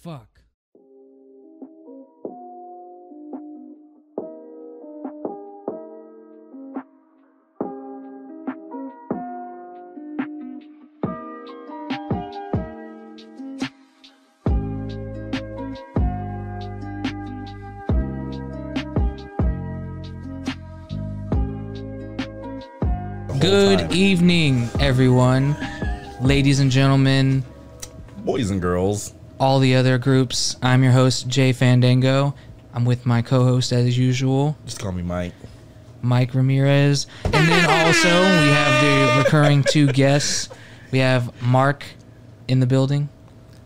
Fuck. Good evening, everyone, ladies and gentlemen, boys and girls, all the other groups. I'm your host, Jay Fandango. I'm with my co-host, as usual, just call me Mike. Mike Ramirez. And then also, we have the recurring two guests. We have Mark in the building.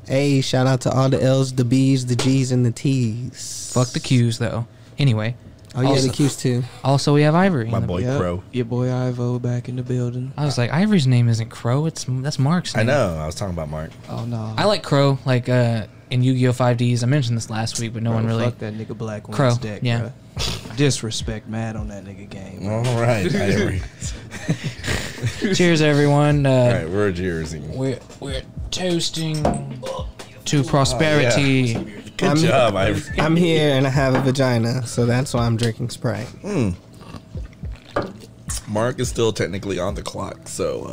Hey, shout out to all the L's, the B's, the G's, and the T's. Fuck the Q's, though. Anyway. Oh, yeah, the Q's, too. Also, we have Ivory. My boy, Crow. Your boy Ivo back in the building. I was like, Ivory's name isn't Crow. That's Mark's name. I know. I was talking about Mark. Oh, no. I like Crow, like in Yu-Gi-Oh! 5Ds. I mentioned this last week, but no one really... Fuck that nigga Black One's Crow, deck, yeah. bro. Disrespect mad on that nigga game. All right, Ivory. Cheers, everyone. All right, we're cheersing. We're toasting to prosperity. Oh, yeah. Good job, Ivory. I'm here and I have a vagina, so that's why I'm drinking Sprite. Mark is still technically on the clock, so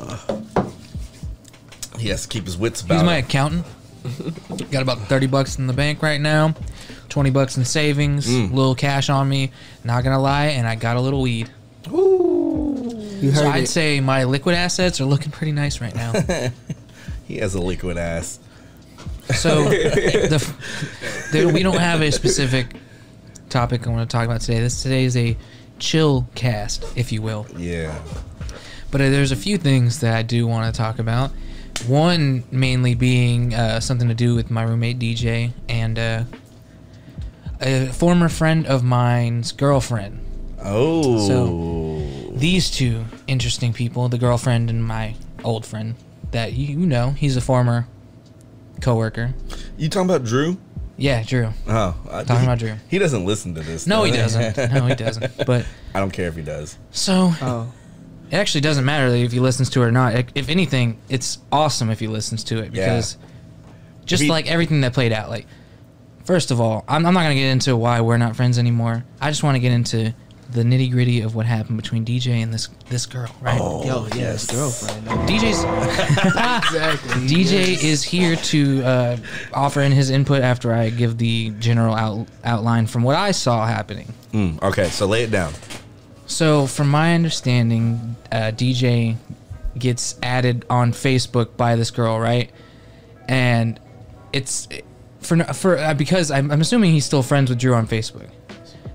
he has to keep his wits about He's my him. accountant. Got about $30 in the bank right now, $20 in savings, little cash on me. Not gonna lie, and I got a little weed. You heard So I'd it. say my liquid assets are looking pretty nice right now. He has a liquid ass. So we don't have a specific topic I want to talk about today. Today is a chill cast, if you will. Yeah. But there's a few things that I do want to talk about. One mainly being something to do with my roommate DJ and a former friend of mine's girlfriend. Oh. So these two interesting people, the girlfriend and my old friend, that you know, he's a former coworker. You talking about Drew? Yeah, Drew. Oh. Talking about Drew. He doesn't listen to this. No, though. he doesn't. No, he doesn't. But I don't care if he does. so Oh. it actually doesn't matter if he listens to it or not. If anything, it's awesome if he listens to it because just like everything that played out. Like, first of all, I'm not gonna get into why we're not friends anymore. I just want to get into the nitty gritty of what happened between DJ and this girl. Right? Oh, Yo, yes, girlfriend. DJ's Exactly. DJ is here to offer in his input after I give the general outline from what I saw happening. Okay, so lay it down. So, from my understanding, DJ gets added on Facebook by this girl, right? And it's for because I'm assuming he's still friends with Drew on Facebook.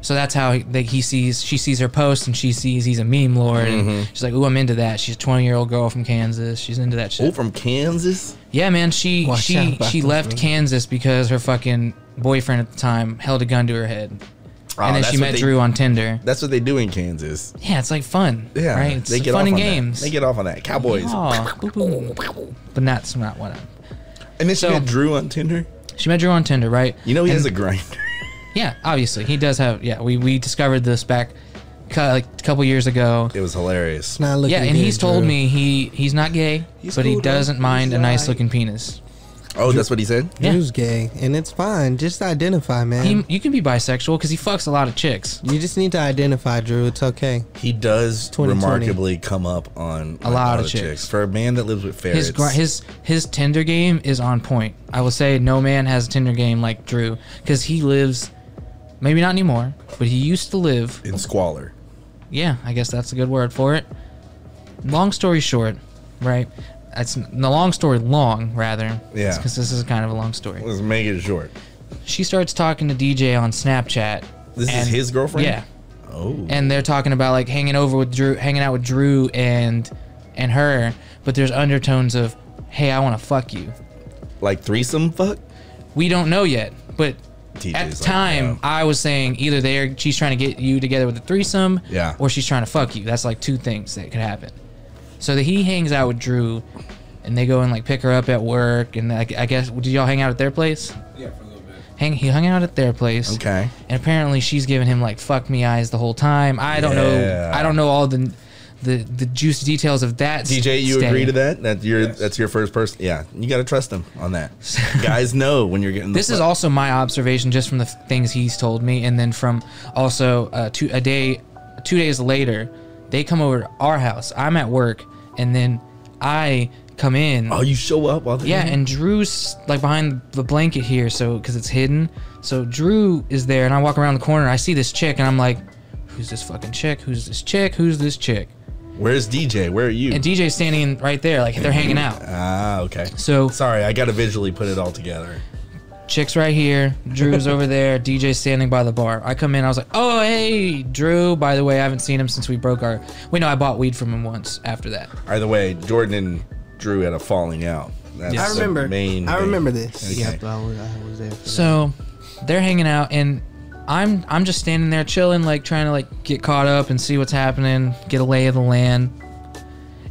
So that's how she sees her post and she sees he's a meme lord and she's like, "Ooh, I'm into that." She's a 20-year-old girl from Kansas. She's into that shit. Oh, from Kansas? Yeah, man. She left Kansas because her fucking boyfriend at the time held a gun to her head. And then she met Drew on Tinder. That's what they do in Kansas. Yeah, it's like fun. Yeah, right? It's they get fun off and on games. That. They get off on that. Cowboys. Oh, but that's not what I'm. And then So- she met Drew on Tinder. She met Drew on Tinder, right? You know he And- has a grinder. Yeah, obviously he does have. Yeah, we discovered this back like a couple years ago. It was hilarious. Not looking Yeah, and good, he's told Drew. me he's not gay, He's but he cool, though. doesn't mind a He's nice alright. looking penis. Oh, that's what he said? Yeah. Drew's gay, and it's fine. Just identify, man. You can be bisexual because he fucks a lot of chicks. You just need to identify, Drew. It's okay. He does 2020. remarkably come up on A lot of the chicks. For a man that lives with ferrets. His Tinder game is on point. I will say no man has a Tinder game like Drew because he lives, maybe not anymore, but he used to live. in squalor. Yeah, I guess that's a good word for it. Long story short, right? That's the long story long, rather. Yeah. Because this is kind of a long story. Let's make it short. She starts talking to DJ on Snapchat. This is and- his girlfriend? Yeah. Oh. And they're talking about like hanging out with Drew and her, but there's undertones of, "Hey, I want to fuck you." Like threesome fuck? We don't know yet, but TJ's at the like, time, no. I was saying either she's trying to get you together with a threesome, Yeah. or she's trying to fuck you. That's like two things that could happen. So that he hangs out with Drew, and they go and like pick her up at work, and I guess did y'all hang out at their place? Yeah, for a little bit. He hung out at their place. Okay. And apparently she's giving him like fuck me eyes the whole time. I don't know. Yeah. I don't know all the the juicy details of that. DJ, you stay. agree to that? That's your first person. Yeah, you got to trust him on that. Guys know when you're getting. This is also my observation, just from the things he's told me, and then from also 2 days later, they come over to our house. I'm at work, and then I come in. Oh, you show up while they're And Drew's like behind the blanket here, so because it's hidden. So Drew is there, and I walk around the corner. I see this chick, and I'm like, "Who's this fucking chick? Who's this chick? Who's this chick?" Where's DJ? Where are you? And DJ's standing right there, like they're hanging out. Ah, okay. So Sorry, I got to visually put it all together. chick's right here, Drew's over there, DJ's standing by the bar. I come in, I was like, "Oh, hey, Drew. By the way, I haven't seen him since we broke our. Wait, no, I bought weed from him once after that." Either way, Jordan and Drew had a falling out. That's I the remember. main I thing. remember this. Okay. Yep, I was there. For that. So they're hanging out, and I'm just standing there chilling, like trying to like get caught up and see what's happening, get a lay of the land.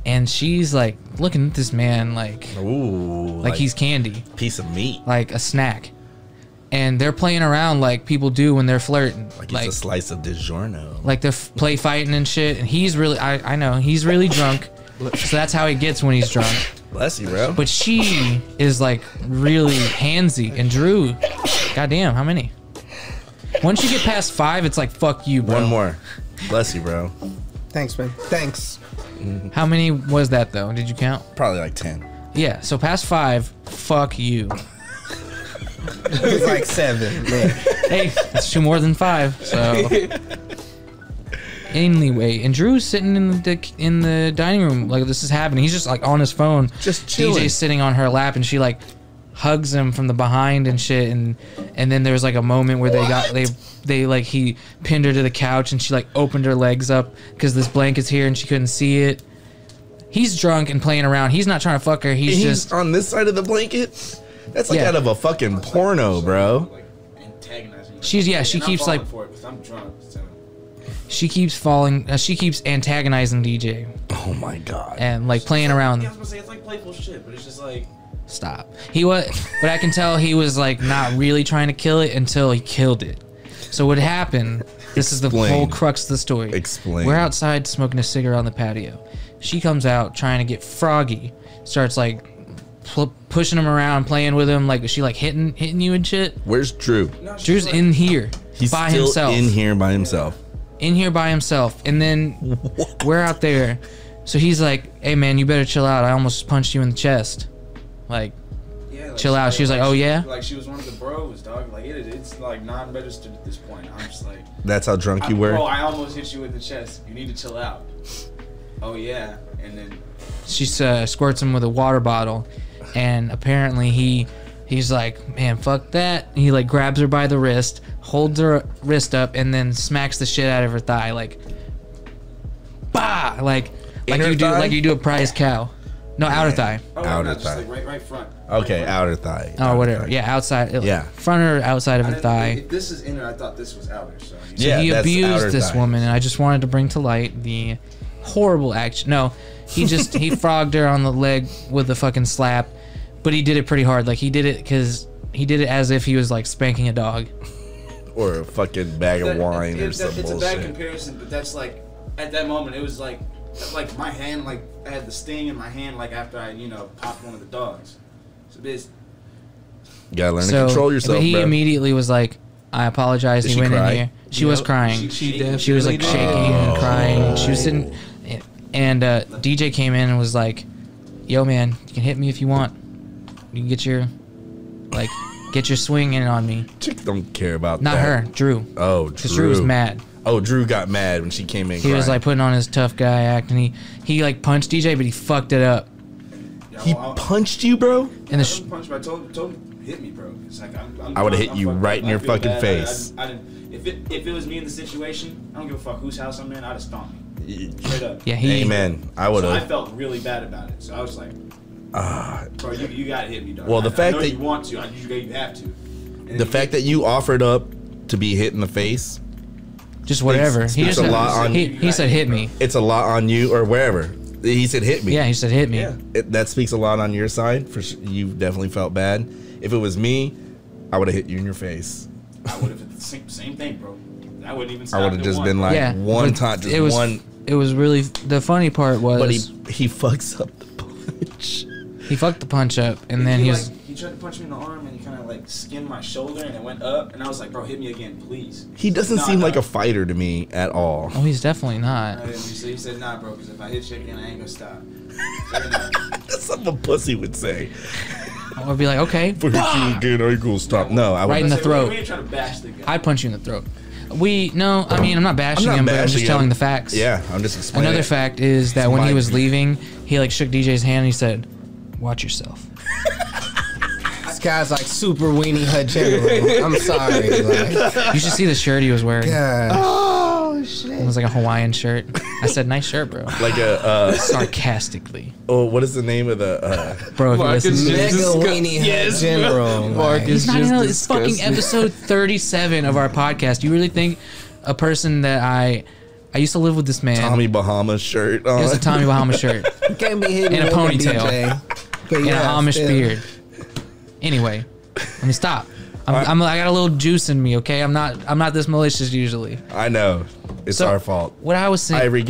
And she's like looking at this man like Ooh, like he's candy, piece of meat. like a snack. And they're playing around like people do when they're flirting, Like it's a slice of DiGiorno. like they're play fighting and shit. And he's really, I know he's really drunk, so that's how he gets when he's drunk. Bless you, bro. But she is like really handsy. And Drew, goddamn, how many? Once you get past 5, it's like fuck you, bro. One more. Bless you, bro. Thanks, man. Thanks. How many was that though? Did you count? Probably like 10. Yeah. So past 5, fuck you. It was like 7. Man. Hey, it's 2 more than 5. So anyway, and Drew's sitting in the dining room like this is happening. He's just like on his phone. Just chilling. DJ's sitting on her lap, and she like hugs him from the behind and shit. And then there was like a moment where they like he pinned her to the couch, and she like opened her legs up because this blanket's here and she couldn't see it. He's drunk and playing around. He's not trying to fuck her. He's just on this side of the blanket. That's like Yeah. out of a fucking porno, bro. Antagonizing. she keeps like for it because I'm drunk. So. she keeps falling. She keeps antagonizing DJ Oh my god. and like playing around. Yeah, I was gonna say it's like playful shit, but it's just like Stop. He was, but I can tell he was like not really trying to kill it until he killed it. So what happened? This is the Explain. whole crux of the story. Explain. We're outside smoking a cigarette on the patio. She comes out trying to get froggy. Starts like pushing him around, playing with him. Like is she like hitting you and shit? Where's Drew? no, she's Drew's like, in here He's by still himself. in here by himself. In here by himself. And then we're out there. So he's like, "Hey man, you better chill out. I almost punched you in the chest." Like, yeah, like, chill out. She was like, "Oh yeah." Like she was one of the bros, dog. Like it's like non-registered at this point. I'm just like, That's how drunk you were. Bro, I almost hit you with the chest. You need to chill out. Oh yeah, and then She squirts him with a water bottle, and apparently he's like, "Man, fuck that." He like grabs her by the wrist, holds her wrist up, and then smacks the shit out of her thigh, like, bah, like Inner you do thigh? like you do a prize cow. No, outer thigh. oh Outer no, just thigh. like right front. Okay, Right front. outer thigh. Oh, Outer whatever. thigh. Yeah, outside. Yeah. Front or outside of I her didn't- thigh. If this is inner, I thought this was outer. So Yeah, He that's abused outer this thigh. woman, and I just wanted to bring to light the horrible action. No, he frogged her on the leg with a fucking slap, but he did it pretty hard. Like he did it as if he was like spanking a dog. Or a fucking bag of wine or some it's a bad bullshit. comparison, but that's like at that moment it was like my hand, like I had the sting in my hand, like after I popped one of the dogs. So this You gotta learn to control yourself, but he bro. immediately was like, "I apologize." Did He she went cry? in here. She was Yep. crying. She She was like definitely shaking did. and crying. She was sitting, and DJ came in and was like, "Yo, man, you can hit me if you want. You can get your swing in on me." Chicks don't care about Not that. her, Drew. Oh, Because Drew. Drew was mad. Oh, Drew got mad when she came in. He was crying. like putting on his tough guy act, and he like punched DJ, but he fucked it up. he punched you, bro. And I the didn't punch, but I told him hit me, bro. It's like I would've hit I'm you fucked right up. in your I feel fucking bad. face. I didn't. If it was me in the situation, I don't give a fuck whose house I'm in. I'd have stomped me straight up. yeah, he Amen. I would So I have. felt really bad about it. So I was like, bro, you gotta hit me, dog. Well, the I fact know that- you want to, you have to. And The fact that you offered up to be hit in the face, just whatever. He speaks just a said, lot on- he said hit me. it's a lot on you or wherever. He said hit me. Yeah, he said hit me. Yeah. That speaks a lot on your side. For you definitely felt bad. If it was me, I would have hit you in your face. I would have did the same thing, bro. I wouldn't even. I would have just been like Yeah, one but time, just it was- one it was really the funny part was But he fucks up the punch. he fucked the punch up, and then he was. He tried to punch me in the arm, and he kind of like skinned my shoulder, and it went up. And I was like, "Bro, hit me again, please." He doesn't Nah, seem nah. like a fighter to me at all. Oh, he's definitely not. So he said, "Nah, bro, because if I hit you again, I ain't gonna stop." That's something a pussy would say. I would be like, okay, For hit you again, I ain't gonna stop. No, I Right in would. the throat. We ain't trying to bash the guy. I'd punch you in the throat. I mean, I'm not bashing him, but I'm just telling the facts. Yeah, I'm just explaining. Another it. fact is that It's when my he was view. leaving, he like shook DJ's hand and he said, "Watch yourself." This guy's like super weenie hut general. I'm sorry. Like, You should see the shirt he was wearing. gosh. Oh It shit. was like a Hawaiian shirt. I said, "Nice shirt, bro." Like a. Sarcastically, Oh, what is the name of the? bro. If you Marcus listen to Mega this, weenie hut general. Marcus. he's not just in it's fucking disgusting. episode 37 of our podcast. You really think a person that I used to live with this man? Tommy Bahama shirt. On. It was a Tommy Bahama shirt You can't be hitting And a women, ponytail. DJ. But and yeah, an Amish still. beard. Anyway, let me stop. I got a little juice in me. Okay, I'm not this malicious usually. I know. It's So, our fault. What I was saying. Ivory,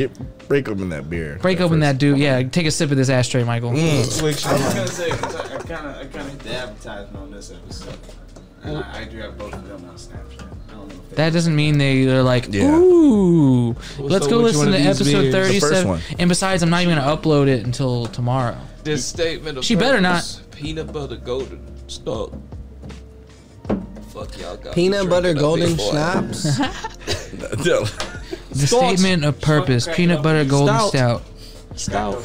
break open that beer. Break open that dude. Yeah, take a sip of this ashtray, Michael. I was gonna say, 'cause I kind of hit the advertisement on this episode, and I do have both of them on Snapchat. I don't know if they That doesn't mean they're like, Yeah. ooh, let's so go which listen one to of these episode beers? The first 37. one. And besides, I'm not even gonna upload it until tomorrow. This statement of She better not. purpose, Peanut butter golden stop. Fuck y'all got me Peanut butter drinking up golden before. schnapps. No. The Stout. statement of purpose: peanut butter golden stout. Stout.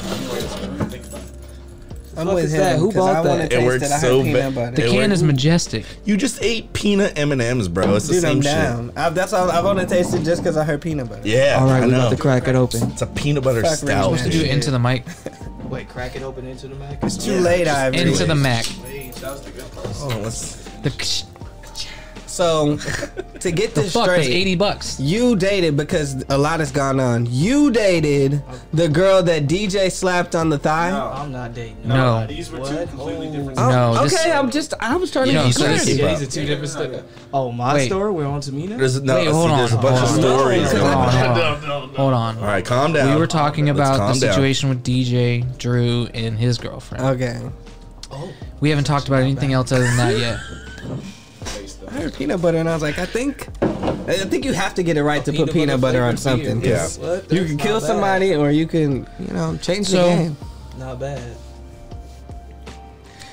I'm Fuck with is that? him Who because I bought want to that? It taste works it. I so have peanut bad. butter. The It can worked. is majestic. You just ate peanut M&Ms, bro. It's the Dude, same I'm shit. down. That's all. I want to taste it just because I heard peanut butter. Yeah, All right, I we know. about to crack it open. It's a peanut butter Fuck, stout. Rich, Supposed to do it Shit. into the mic, Wait, crack it open into the Mac. It's too late, Ivory. into the Mac. that was the good part. Oh, let's. The So, to get the this fuck is straight, $80. you dated, because a lot has gone on. You dated the girl that DJ slapped on the thigh. No. I'm not dating. No. These were two What? completely different. Oh, No, this- okay. I was trying to No, be so clear. this- Keep up. These are two different stuff. Oh, my Wait. story? We're on to me now? There's no. Wait, hold see, on, there's a bunch of hold on. stories. Hold going on, on. hold on. Hold on. All right, calm down. We were talking Let's about the calm down. situation with DJ, Drew, and his girlfriend. Okay. We haven't talked about anything else other than that yet. I heard peanut butter and I was like, I think you have to get it right to put peanut butter on something. 'Cause Yeah. What? You That's can not kill bad. somebody or you can, change the So- game. Not bad.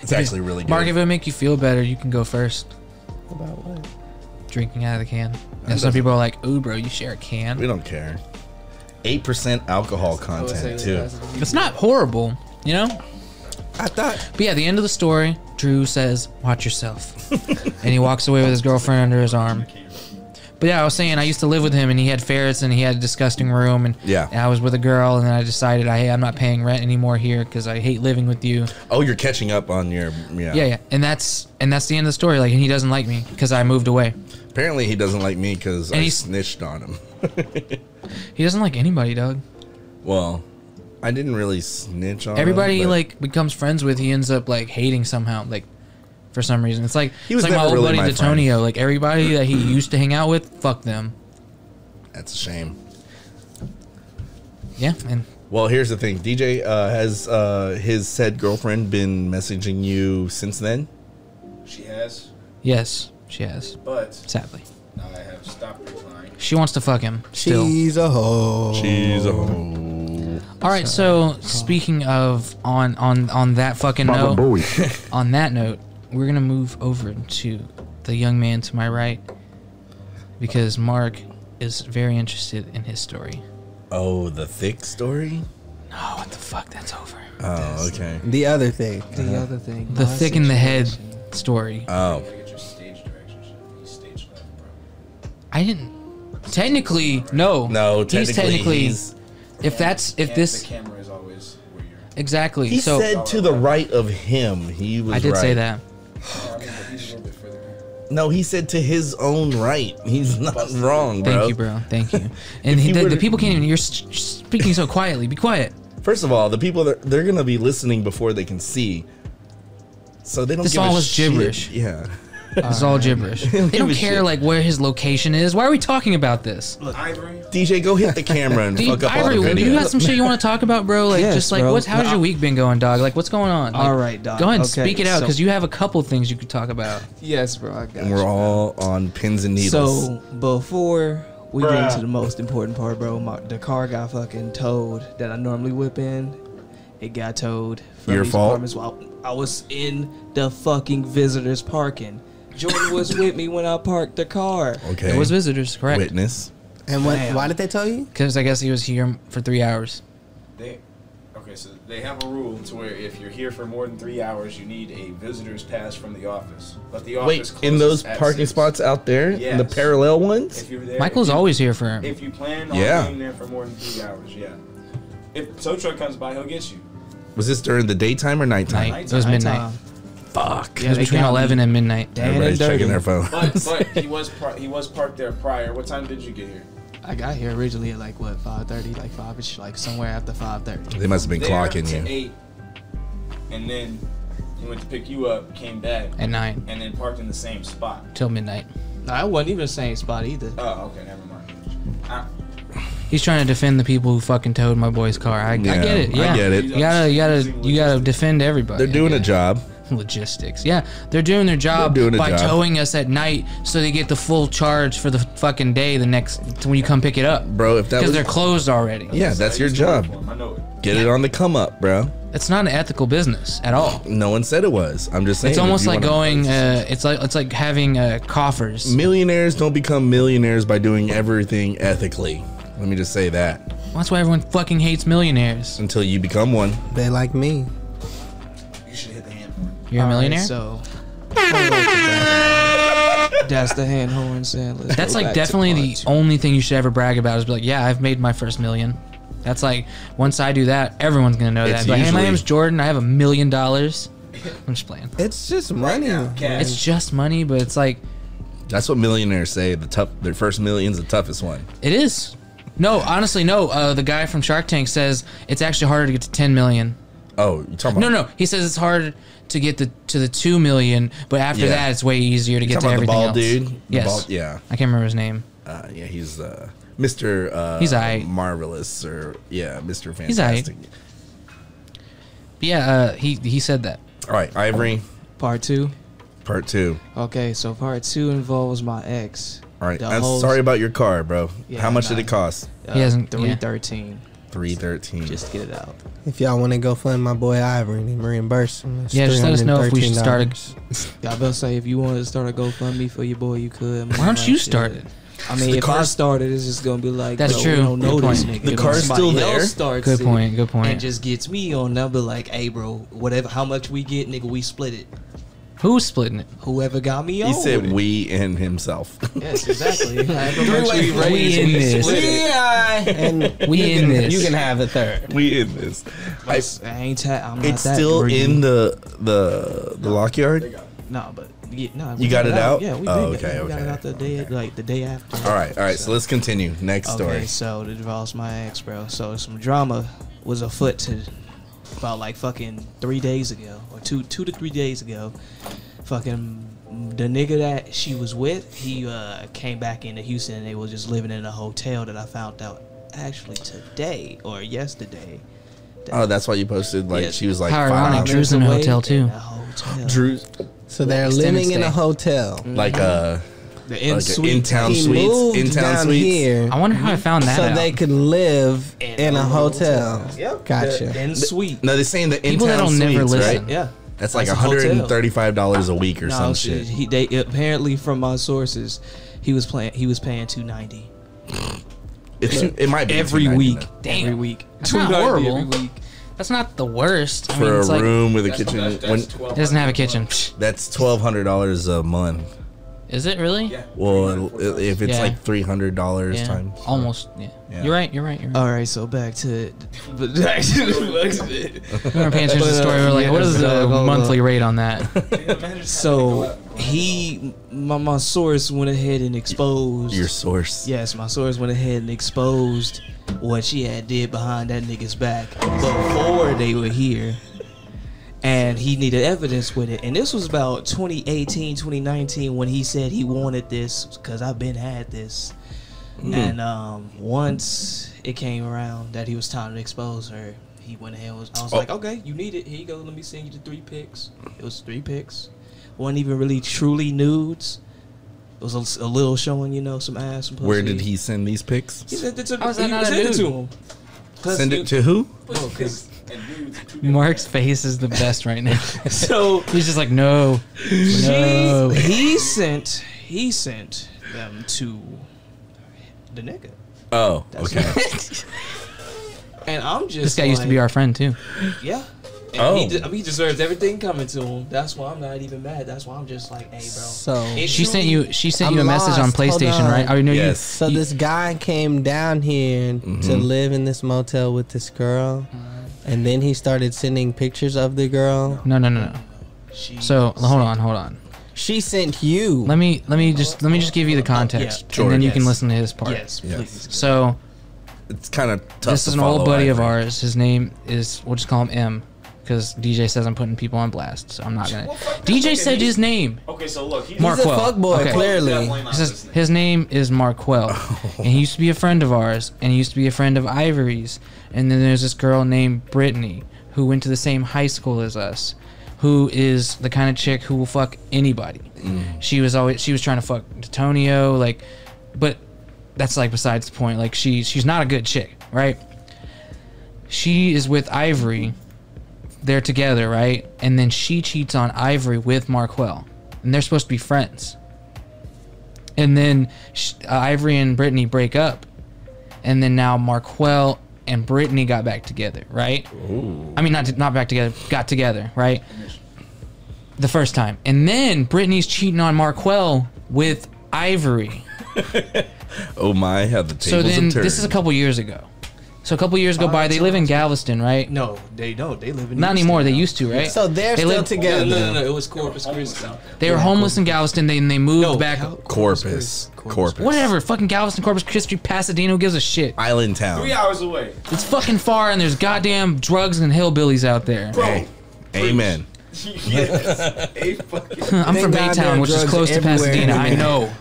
It's actually really good. Mark, if it make you feel better, you can go first. About what? Drinking out of the can. And some people are like, ooh, bro, you share a We can. don't care. 8% alcohol content too. It's not horrible, you know? I thought But yeah, at the end of the story, Drew says, watch yourself. And he walks away with his girlfriend under his arm. But yeah, I was saying I used to live with him and he had ferrets and he had a disgusting room and Yeah. I was with a girl and then I decided hey, I'm not paying rent anymore here because I hate living with you. Oh, you're catching up on your. Yeah. Yeah, and that's the end of the story. Like, and he doesn't like me because I moved away. Apparently, he doesn't like me because And I he's- snitched on him. He doesn't like anybody, dog. Well, I didn't really snitch on Everybody him. but like becomes friends with, he ends up like hating somehow, like for some reason. It's like He was it's like my never old really buddy my friend. Detonio. Like everybody that he used to hang out with, fuck them. That's a shame. Yeah, and Well, here's the thing. DJ has his said girlfriend been messaging you since then? She has, yes, she has. but Sadly, I have stopped replying. she wants to fuck him still. she's a hoe. She's a hoe. All right, so speaking of on that fucking note, on that note, we're gonna move over to the young man to my right because Mark is very interested in his story. Oh, the thick story? No, what the fuck? That's over. Oh, okay. The other thing. The other thing. The my thick in the head situation. story. Oh. Gotta get your stage directions. He's stage left, bro. I didn't. Technically, no. No, He's technically he's... If The this camera is always where you're. exactly. He so said to the right of him. He was I did right. say that. I mean, but he's a little bit further back. No, he said to his own right. He's not wrong, bro. Thank you, bro. Thank you. And If he the would've- people can't even. You're speaking so quietly. Be quiet. First of all, the people they're gonna be listening before they can see, so they don't. This give all a is shit. gibberish. Yeah. It's all gibberish. They don't care like where his location is. Why are we talking about this? Ivory. DJ, go hit the camera and fuck up all Ivory, the you video. got some shit you want to talk about, bro? Like, Yes, just like, bro. how's your week been going, dog? Like, what's going on? Like, All right, dog. Go ahead and Okay, speak it out so- because you have a couple things you could talk about. Yes, bro. I got And you. we're all on pins and needles. So before we get into the most important part, bro, the car got fucking towed that I normally whip in. It got towed. From Your these fault? apartments while I was in the fucking visitors parking. Jordan was with me when I parked the car. Okay. It was visitors, correct? Witness. And what? Damn. Why did they tell you? Because I guess he was here for 3 hours. Okay, so they have a rule to where if you're here for more than 3 hours, you need a visitor's pass from the office. But the office Wait, in those closes at parking 6. spots out there, in the Yes. parallel ones? If you're there, Michael's if you- always here for him. If you plan on Yeah. being there for more than 3 hours, yeah. If tow truck comes by, he'll get you. Was this during the daytime or nighttime? Night. It was midnight. Nighttime. Fuck. It was they between got 11 me. and midnight. Damn. Everybody's and dirty. checking their phone. But he was parked there prior. What time did you get here? I got here originally at like what 5:30, like 5ish, like somewhere after 5:30. They must have been There clocking to you. 8, and then he went to pick you up, came back, At 9 and then parked in the same spot. till midnight. No, I wasn't even the same spot either. Oh, okay, never mind. He's trying to defend the people who fucking towed my boy's car. I get it. Yeah. I get it. You gotta defend everybody. They're doing I a get it. job. Logistics. Yeah, they're doing their job They're doing a by job. towing us at night so they get the full charge for the fucking day the next when you come pick it up. Bro, if that Because was... they're closed already. Yeah, that's your job. I know it. Get it on the come up, bro. It's not an ethical business at all. No one said it was. I'm just saying. It's if almost you like wanna- going. It's like having coffers. Millionaires don't become millionaires by doing everything ethically. Let me just say that. That's why everyone fucking hates millionaires. Until you become one. They like me. You should hit the hand. You're a All right, millionaire. so that's the hand horn saying. Let's That's go like back to definitely part the two. only thing you should ever brag about is be like, yeah, I've made my first million. That's like once I do that, everyone's gonna know It's that. Like, hey, my usually- name's Jordan. I have $1 million. I'm just playing. It's just money. Cash. It's just money, but it's like That's what millionaires say. Their first million's the toughest one. it is. No, honestly, no. The guy from Shark Tank says it's actually harder to get to 10 million. Oh, you talking about? No. He says it's hard to get to the 2 million, but after Yeah. that, it's way easier to You get to talking about the everything bald else. dude? The Yes. bald- yeah. I can't remember his name. Yeah, he's Mr. He's aight. Marvelous or Mr. Fantastic. He's aight. But yeah, he said that. All right, Ivory, Part 2. part 2. Okay, so part 2 involves my ex. All right, The I'm whole- sorry about your car, bro. Yeah, How much did nah. it cost? He hasn't- yeah. 313. $313. Just to get it out. If y'all want to go fund my boy Ivory, then reimburse him. It's Yeah, just let us know if we should start $313. Yeah, I about to say if you wanted to start a GoFundMe for your boy, you could. Why don't you start it? I mean, The if I car's- started, it's just gonna be like That's bro, true. We don't know Good this point. nigga. The If car's somebody still there? else starts Good it point. Good point. And just gets me on, they'll be like, "Hey, bro, whatever, how much we get, nigga, we split it. Who's splitting it? Whoever got me on." He said with it. we and himself. Yes, exactly. However much we We raise, in we this. split it. And We in this. you can have the third. We in this. I ain't. I'm not It's that still greedy. in the lockyard. No, but no, You got it out? Yeah, we Oh, did. okay, We got okay. it out the day after. All right. So let's continue. Next story. Okay, so it involves my ex, bro. So some drama was afoot to about like fucking 3 days ago, or two to 3 days ago. Fucking the nigga that she was with, he came back into Houston and they was just living in a hotel that I found out actually today or yesterday. Oh, that's why you posted like Yeah. she was like How 5 ironic. hours. Drew's in a hotel, too. In a hotel. Drew's So they're Extended living in a stay. hotel. like the like in a suite. in-town He suites. moved In-town down suites. here I wonder how I found that so out. they could live in a hotel. Yep. Gotcha. The in suite. No, they're saying the People in-town that'll suites, never right? listen. Yeah. That's like That's a hotel. $135 a week or some shit. They apparently from my sources, he was paying $290 It might be every $290 week. though. Every week. That's not $290 horrible. every week. That's not the worst. I for mean, a it's like, room with a That's- kitchen. that's When, 12 it doesn't have a kitchen. Psh, that's $1,200 a month. Is it really? Yeah. Well, if it's Yeah. like $300 Yeah. times Almost. Yeah. Yeah. You're right. You're right. All right, so back to it. But back to the We weren't paying attention to the story. We're like, Yeah, what is the hold on. monthly rate on that? So my source went ahead and exposed. your source. Yes, my source went ahead and exposed what she had did behind that nigga's back before they were here. And he needed evidence with it. And this was about 2018, 2019 when he said he wanted this because I've been had this. And once it came around that he was time to expose her, he went ahead and I was like, okay, you need it. Here you go. Let me send you the 3 pics. It was 3 pics. Wasn't even really truly nudes. It was a little showing, you know, some ass, some pussy. Where did he send these pics? He sent it to, How is that not a nude? to him. Send it to who? Oh, 'cause Mark's face is the best right now. so He's just like, no. No. he sent them to the nigga. Oh, That's okay. And I'm just This guy used to be our friend too. Yeah. And Oh. he deserves everything coming to him. That's why I'm not even mad. That's why I'm just like, hey, bro. So She sent you I'm a message on lost. Hold PlayStation, on. right? Oh, no, Yes. So this guy came down here to live in this motel with this girl, and then he started sending pictures of the girl. No. So hold on. She sent you. Let me just give you the context, Yeah, and then you can yes. listen to his part. Yes, Yes. please. So It's kind of tough. this to is an old follow buddy of Ivory. ours. His name is, we'll just call him M, because DJ says I'm putting people on blast, so I'm not gonna. Well, fuck that. DJ Okay, said he's- his name. Okay, so look, he's Mark He's a Markwell. fuckboy, Okay. clearly. Definitely not listening. His name is Markwell, and he used to be a friend of ours, and he used to be a friend of Ivory's. And then there's this girl named Brittany who went to the same high school as us, who is the kind of chick who will fuck anybody. She was trying to fuck Antonio, like, but that's like besides the point. Like she's not a good chick, right? She is with Ivory. They're together, right? And then she cheats on Ivory with Markwell, and they're supposed to be friends. And then Ivory and Brittany break up, and then now Markwell and Brittany got back together, right? Ooh. I mean, not back together, got together, right? The first time. And then Brittany's cheating on Markwell with Ivory. Oh my, how the tables So then, have turned. this is a couple years ago. So a couple years go by. They live in Galveston, right? No, they don't. They live in Not Houston anymore. They now. used to, right? So they're They still live- together. No. It was Corpus Christi. They were homeless in Galveston. They moved No, back. Corpus. Whatever. Fucking Galveston, Corpus Christi, Pasadena. Who gives a shit? Island town. 3 hours away. It's fucking far, and there's goddamn drugs and hillbillies out there. Bro. Hey, amen. Yes. A fucking. I'm from Thank God there Baytown, are which is drugs close to everywhere. Pasadena. I know.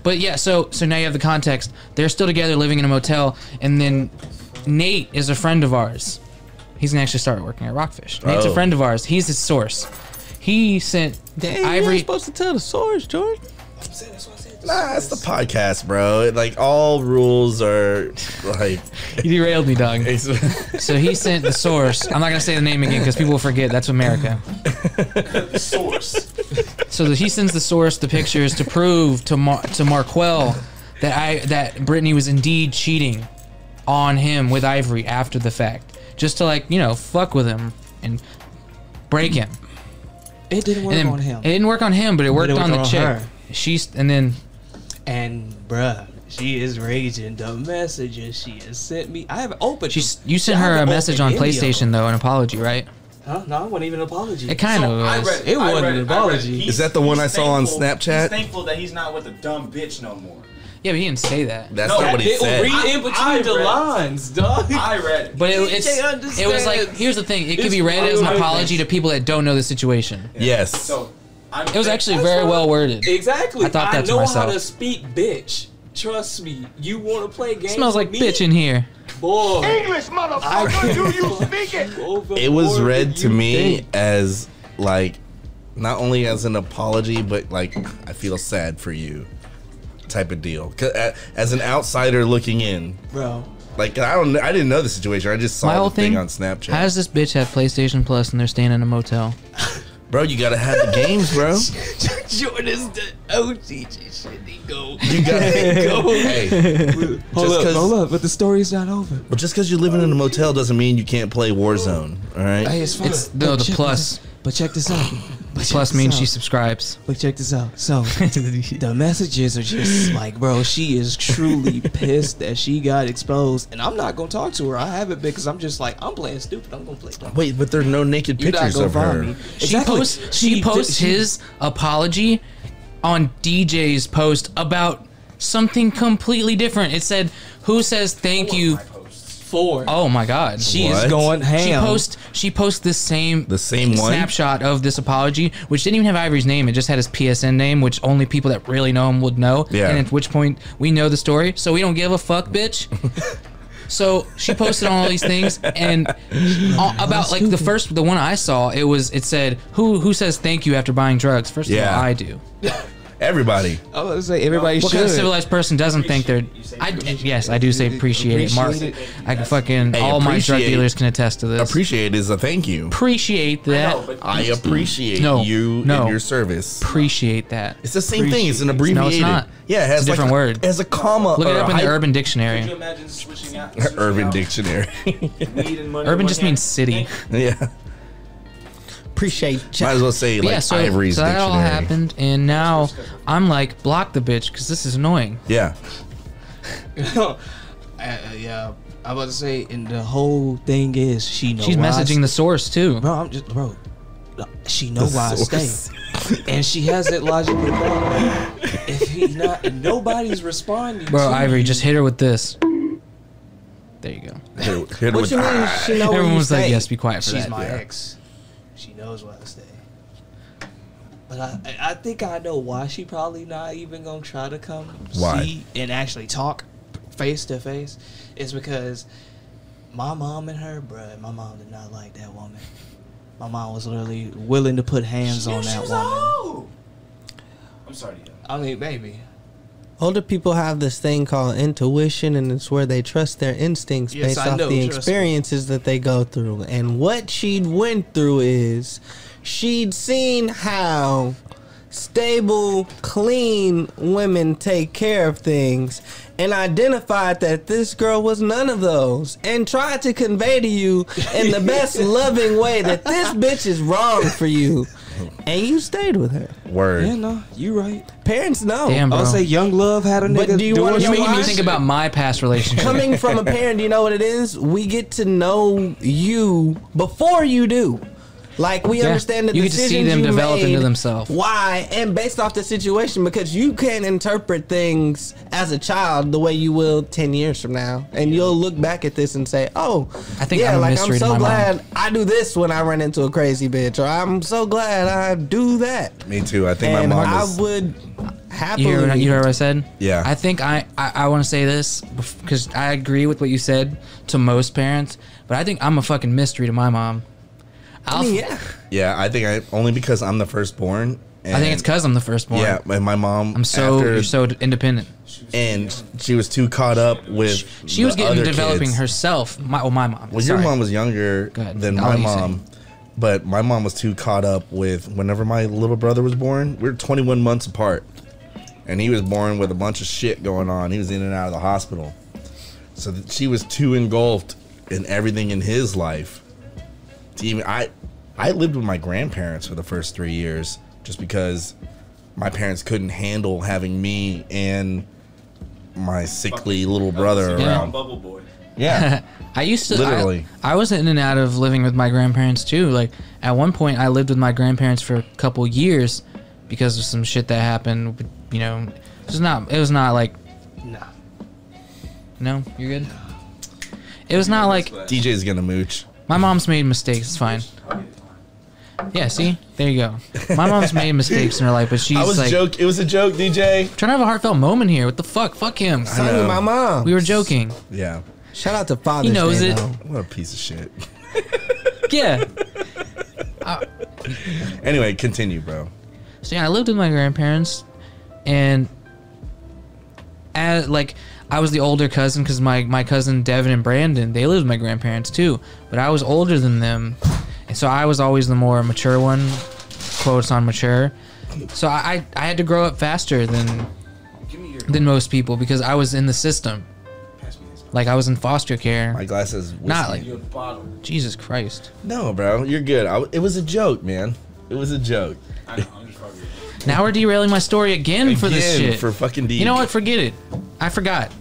But yeah, so now you have the context. They're still together, living in a motel, and then Nate is a friend of ours. He's gonna actually start working at Rockfish. Nate's a Oh. friend of ours. He's his source. He sent Damn, you're Ivory. not supposed to tell the source, George. Nah, it's the podcast, bro. Like all rules are like. You derailed me, dog. it's- So he sent the source. I'm not gonna say the name again because people will forget. That's America. Source. So he sends the source the pictures to prove to Markwell that Brittany was indeed cheating on him with Ivory after the fact, just to fuck with him and break him. It didn't work And then on him. It didn't work on him, but it worked it on the worked on chick. her. And then And bruh, she is raging. The messages she has sent me, I haven't opened. you sent I her a haven't message opened on any of PlayStation them. though, an apology, right? Huh? No, it wasn't even an apology. It kind of I was. read It wasn't I read an I read apology. He's- Is that the one I he's saw on thankful- Snapchat? He's thankful that he's not with a dumb bitch no more. Yeah, but he didn't say that. That's No, not what he It said. read in I between the read- lines, dog. I read it. But it was understands. like, here's the thing. It could It's be read as an fine. apology to people that don't know the situation. Yes. So It was actually very well worded. Exactly. I thought that to know myself. how to speak, bitch. Trust me. You want to play games? Smells like with me? bitch in here. Boy. English, motherfucker, do you speak it? It was read to me as like not only as an apology, but like I feel sad for you type of deal. 'Cause, as an outsider looking in, bro. like I didn't know the situation. I just My saw whole the thing thing, on Snapchat. how does this bitch have PlayStation Plus and they're staying in a motel? Bro, you gotta have the games, bro. Jordan's the OG shit. He go. You gotta go. Hey, Hold up, but the story's not over. but just because you're living in a motel doesn't mean you can't play Warzone. All right. Hey, it's fine. It's no, the plus. But check this out. Plus means she subscribes. But check this out. So the messages are just like, bro, she is truly pissed that she got exposed, and I'm not gonna talk to her. I haven't been because I'm just like, I'm playing stupid. I'm gonna play dumb. Wait, but there's no naked You're not pictures gonna of find her. me. She Exactly. posts his apology on DJ's post about something completely different. It said, "Who says thank you?" 4. Oh my god. She What? is going ham. She posts the same one snapshot of this apology, which didn't even have Ivory's name. It just had his PSN name, which only people that really know him would know. Yeah. And at which point we know the story, so we don't give a fuck, bitch. So she posted on all these things, and about like the one I saw, it said who says thank you after buying drugs. First of all, I do. Everybody. I was gonna say everybody What should. kind of civilized person doesn't think they're? Yes, I do say appreciate it. Mark, I can fucking Hey, all my drug appreciate- dealers can attest to this. Appreciate is a thank you. Appreciate that. I appreciate No, you no. and your service. Appreciate that. It's the same thing. It's an abbreviated. No, it's not. Yeah, it has It's a different word. It has a comma. Look it or up a in the hy- Urban Could Dictionary. you imagine switching out? Urban Dictionary. Weed and money Urban in just one means hand? city. Yeah. Appreciate Might you. as well say like So Ivory's that Dictionary. all happened, and now I'm like, block the bitch because this is annoying. Yeah. Yeah, I'm about to say, and the whole thing is she knows. She's messaging the source too. Bro. She know The why I source. stay, and she has it logically wrong. If he not, and nobody's responding. Bro, to Ivory, you. just hit her with this. There you go. Hit What you mean? She know where Everyone you was like, stay? yes, be quiet for She's that. my yeah. ex. She knows why I stay. But I think I know why she probably not even gonna try to come Why? see and actually talk face to face. Is because my mom and her, bruh, my mom did not like that woman. My mom was literally willing to put hands on that woman. I'm sorry to hear that. I mean, maybe. Older people have this thing called intuition, and it's where they trust their instincts Yes, based I off know, the trust me. experiences that they go through. And what she'd went through is she'd seen how stable, clean women take care of things and identified that this girl was none of those and tried to convey to you in the best loving way that this bitch is wrong for you. And you stayed with her. Word. Yeah, no, you right. Parents know. Damn, I bro. would say Young Love had a But nigga do you doing wanna You're know making me why? think about my past relationship. Coming from a parent, do you know what it is? We get to know you before you do. Like, we Yeah, understand the you get to see decisions them you develop made, into themselves. Why? And based off the situation, because you can't interpret things as a child the way you will 10 years from now. And you'll look back at this and say, oh, I think yeah, I'm a like, mystery I'm to so my glad mom. I do this when I run into a crazy bitch. Or I'm so glad I do that. Me too. I think And my mom I is. would happily... You heard what I said? Yeah. I think I want to say this because I agree with what you said to most parents, but I think I'm a fucking mystery to my mom. I mean, yeah. Yeah, I think only because I'm the firstborn. I think it's because I'm the firstborn. Yeah, and my mom. You're so independent. And she was too caught up with. She was the getting other developing kids. herself. My mom. Well, Sorry. your mom was younger Go ahead. than I'll my let you say. mom, but my mom was too caught up with whenever my little brother was born. We were 21 months apart, and he was born with a bunch of shit going on. He was in and out of the hospital, so she was too engulfed in everything in his life. To even I lived with my grandparents for the first 3 years just because my parents couldn't handle having me and my sickly little brother Yeah. around. Bubble boy. Yeah. I used to Literally. I was in and out of living with my grandparents too. Like at one point, I lived with my grandparents for a couple years because of some shit that happened. You know, it was not like Nah. no, you're good. It was not like DJ's gonna mooch. my mom's made mistakes. It's fine. Yeah, see, there you go. My mom's made mistakes in her life, but she's like It was a joke, DJ. trying to have a heartfelt moment here. What the fuck? Fuck him. Same with my mom. We were joking. Yeah. Shout out to Father's He knows Day, it. though. What a piece of shit. Yeah. Anyway, continue, bro. So yeah, I lived with my grandparents, and I was the older cousin because my cousin Devin and Brandon, they lived with my grandparents too, but I was older than them, and so I was always the more mature one, quotes on mature. So I had to grow up faster than most people because I was in the system. Like I was in foster care. My glass is whiskey. Not like Your bottle. Jesus Christ. No, bro, you're good. It was a joke, man. It was a joke. I know, I'm just fucking with you. Now we're derailing my story again for this Again, shit. for fucking D. You know what? Forget it. I forgot.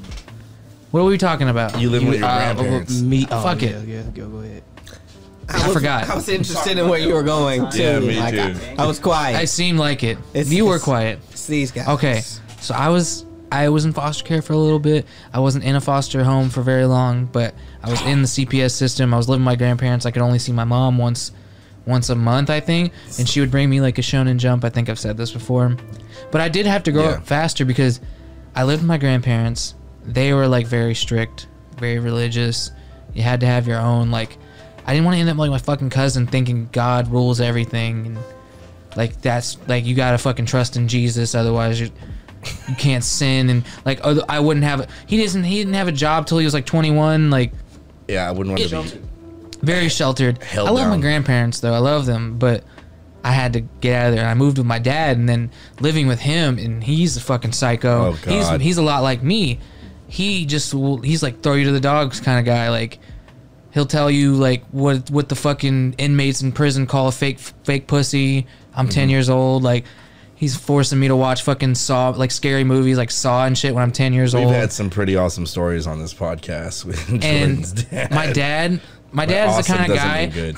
What were we talking about? You live with your grandparents. Me. Fuck it. Yeah, go ahead. I forgot. I was interested in where you were going, too. Yeah, me Like, too. I was quiet. I seemed like it. It's- you were it's- quiet. It's these guys. Okay, so I was I was in foster care for a little bit. I wasn't in a foster home for very long, but I was in the CPS system. I was living with my grandparents. I could only see my mom once a month, I think, and she would bring me like a Shonen Jump. I think I've said this before, but I did have to grow up faster because I lived with my grandparents. They were like very strict, very religious. You had to have your own, like, I didn't want to end up like my fucking cousin thinking God rules everything, and like that's like you gotta fucking trust in Jesus, otherwise you can't sin. And like I wouldn't have he didn't have a job till he was like 21. Like, yeah, I wouldn't want to be very sheltered. Held I love down. my grandparents though. I love them, but I had to get out of there. I moved with my dad, and then living with him, and he's a fucking psycho. Oh, God. He's a lot like me. He's like throw you to the dogs kind of guy. Like, he'll tell you like what the fucking inmates in prison call a fake pussy. I'm 10 years old. Like, he's forcing me to watch fucking Saw, like scary movies like Saw and shit when I'm 10 years We've old. had some pretty awesome stories on this podcast with And Jordan's dad. my dad's awesome the kind of doesn't guy mean good.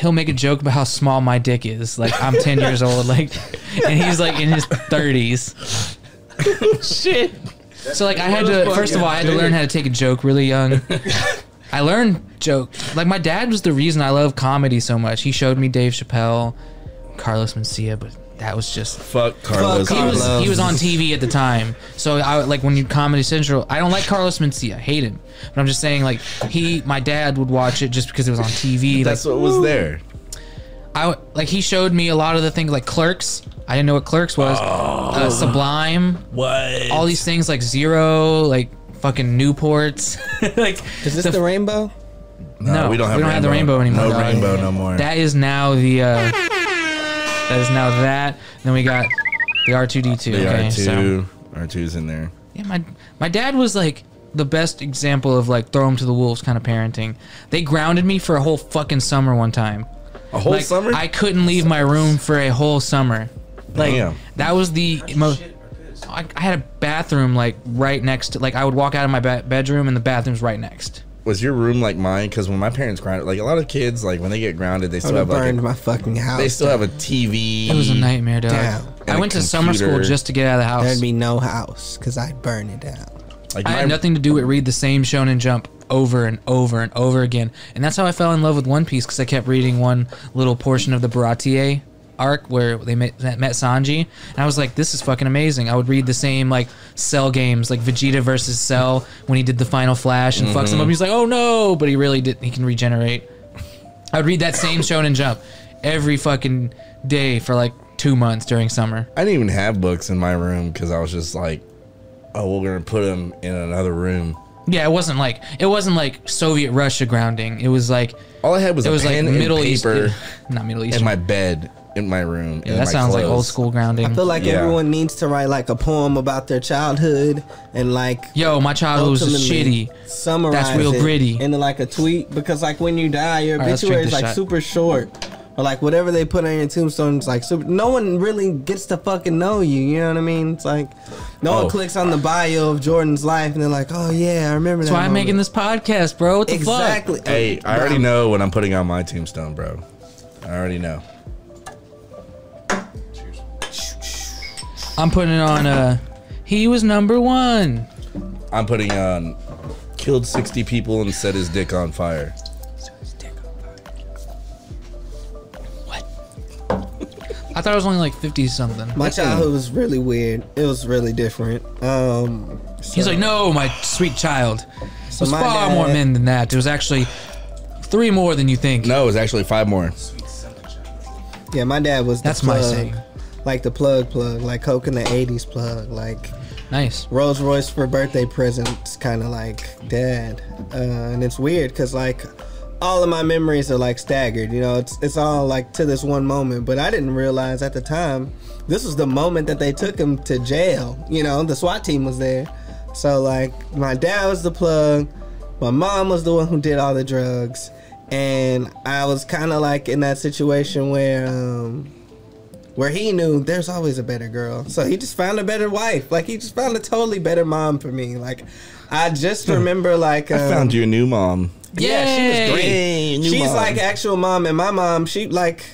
he'll make a joke about how small my dick is. Like, I'm 10 years old, like, and he's like in his 30s. Shit. So like I had to, first of all, I had to learn how to take a joke really young. I learned jokes. Like, my dad was the reason I love comedy so much. He showed me Dave Chappelle, Carlos Mencia, but that was just Fuck Carlos. he was on TV at the time. So I like when you Comedy Central. I don't like Carlos Mencia. I hate him. But I'm just saying, like, my dad would watch it just because it was on TV. That's like, what was there. he showed me a lot of the things like Clerks. I didn't know what Clerks was. Sublime. What? All these things like Zero, like fucking Newports. Like, Is this the rainbow? No, we don't have the rainbow anymore. No dog. rainbow no more. That is now the. That is now that. Then we got the R2D2. The okay, so R2's in there. yeah, my dad was like the best example of like throw him to the wolves kind of parenting. They grounded me for a whole fucking summer one time. A whole Like, summer? I couldn't leave my room for a whole summer. Like, Damn. that was the most. I had a bathroom like right next to, like, I would walk out of my bedroom and the bathroom's right next. Was your room like mine? Because when my parents grounded, like a lot of kids, like when they get grounded, they I still would have have like burned my fucking house. they still have a TV. It was a nightmare, dog. Down. And I a went to summer school computer. just to get out of the house. There'd be no house because I'd burn it down. Like I my, had nothing to do with read the same Shonen Jump over and over and over again. And that's how I fell in love with One Piece, because I kept reading one little portion of the Baratie arc where they met Sanji. And I was like, this is fucking amazing. I would read the same like Cell games, like Vegeta versus Cell when he did the final flash and fucks him up. He's like, oh no, but he really did. He can regenerate. I would read that same Shonen Jump every fucking day for like 2 months during summer. I didn't even have books in my room because I was just like, oh, we're gonna put them in another room. Yeah, it wasn't like Soviet Russia grounding. It was like All I had was it a was like pen and Middle East, paper not Middle East. in my bed in my room. Yeah, and that my sounds like clothes. old school grounding. I feel like Yeah. everyone needs to write like a poem about their childhood and like Yo, my childhood was ultimately shitty. summarize That's real it gritty. into like a tweet, because like when you die, your All right, let's obituary drink is this like shot. super short, or like whatever they put on your tombstone is like super. No one really gets to fucking know you. You know what I mean? It's like no one clicks on the bio of Jordan's life and they're like, oh yeah, I remember that. That's why I'm moment. making this podcast, bro. What the Exactly. Hey, I already know what I'm putting on my tombstone, bro. I already know. fuck? I'm putting it on. He was number one. I'm putting on killed 60 people and set his dick on fire. I thought it was only like 50 something. My childhood was really weird. It was really different. He's like, no, my sweet child. There's my far dad- more men than that. There was actually 3 more than you think. No, it was actually 5 more. Yeah, my dad was the That's my plug. saying. Like the plug, like Coke in the 80s plug, like Nice. Rolls Royce for birthday presents, kind of like dad. And it's weird because like all of my memories are like staggered, you know, it's all like to this one moment, but I didn't realize at the time this was the moment that they took him to jail. You know, the SWAT team was there. So like my dad was the plug, my mom was the one who did all the drugs, and I was kind of like in that situation where he knew there's always a better girl. So he just found a better wife. Like, he just found a totally better mom for me. Like, I just remember, like... I found you a new mom. Yeah, she was great. Yay, new She's mom. like actual mom, and my mom, she, like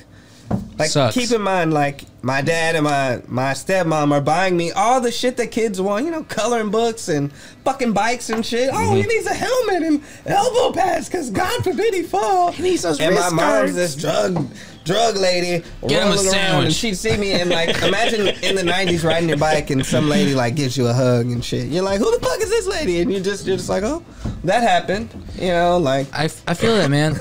Sucks. keep in mind, like, my dad and my stepmom are buying me all the shit that kids want, you know, coloring books and fucking bikes and shit. Oh, he needs a helmet and elbow pads because God forbid he fall. He needs those and my mom's this drug lady Get him a rolling around, sandwich. and she'd see me and like imagine in the 90s riding your bike and some lady like gives you a hug and shit. You're like, who the fuck is this lady? And you're just like, oh, that happened, you know, like I feel that, man.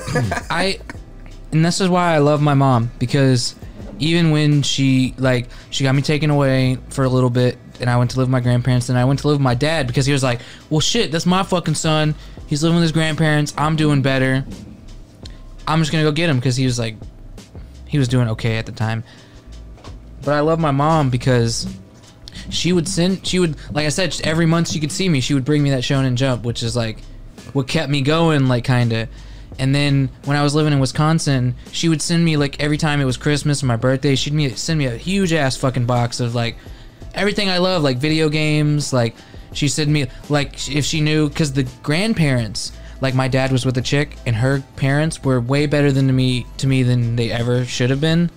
And this is why I love my mom, because even when she got me taken away for a little bit and I went to live with my grandparents, and I went to live with my dad because he was like, well shit, that's my fucking son, he's living with his grandparents, I'm doing better, I'm just gonna go get him, because he was doing okay at the time. But I love my mom because she would like I said, every month she could see me, she would bring me that Shonen Jump, which is like what kept me going, like kinda. And then when I was living in Wisconsin, she would send me, like, every time it was Christmas or my birthday, she'd send me a huge ass fucking box of like everything I love, like video games. Like she sent me, like, if she knew, because the grandparents, like my dad was with a chick and her parents were way better to me than they ever should have been.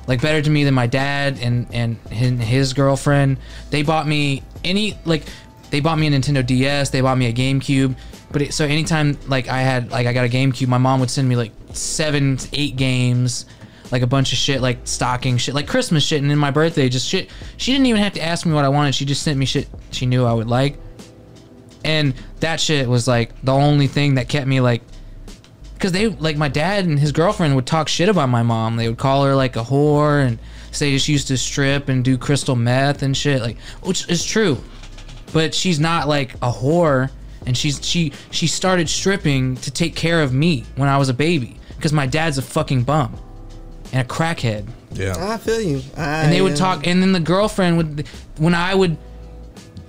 Like better to me than my dad and his girlfriend. They bought me they bought me a Nintendo DS, they bought me a GameCube. But so anytime like I got a GameCube, my mom would send me like 7 to 8 games, like a bunch of shit, like stocking shit, like Christmas shit, and then my birthday, just shit. She didn't even have to ask me what I wanted. She just sent me shit she knew I would like. And that shit was like the only thing that kept me like, because they, like, my dad and his girlfriend would talk shit about my mom. They would call her like a whore and say she used to strip and do crystal meth and shit, like, which is true. But she's not like a whore, and she started stripping to take care of me when I was a baby, because my dad's a fucking bum and a crackhead. Yeah, I feel you. And they would talk, and then the girlfriend would, when I would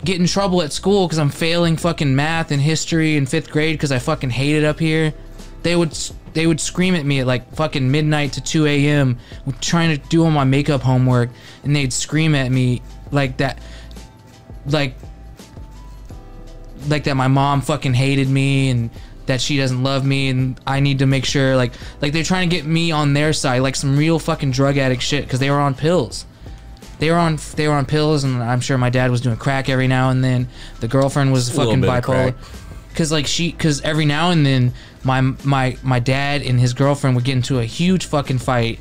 get in trouble at school because I'm failing fucking math and history in 5th grade because I fucking hate it up here, they would scream at me at like fucking midnight to 2 a.m. trying to do all my makeup homework, and they'd scream at me like that, like that my mom fucking hated me and that she doesn't love me and I need to make sure, like they're trying to get me on their side, like some real fucking drug addict shit, because they were on pills. They were on pills, and I'm sure my dad was doing crack every now and then. The girlfriend was fucking bipolar, because every now and then my dad and his girlfriend would get into a huge fucking fight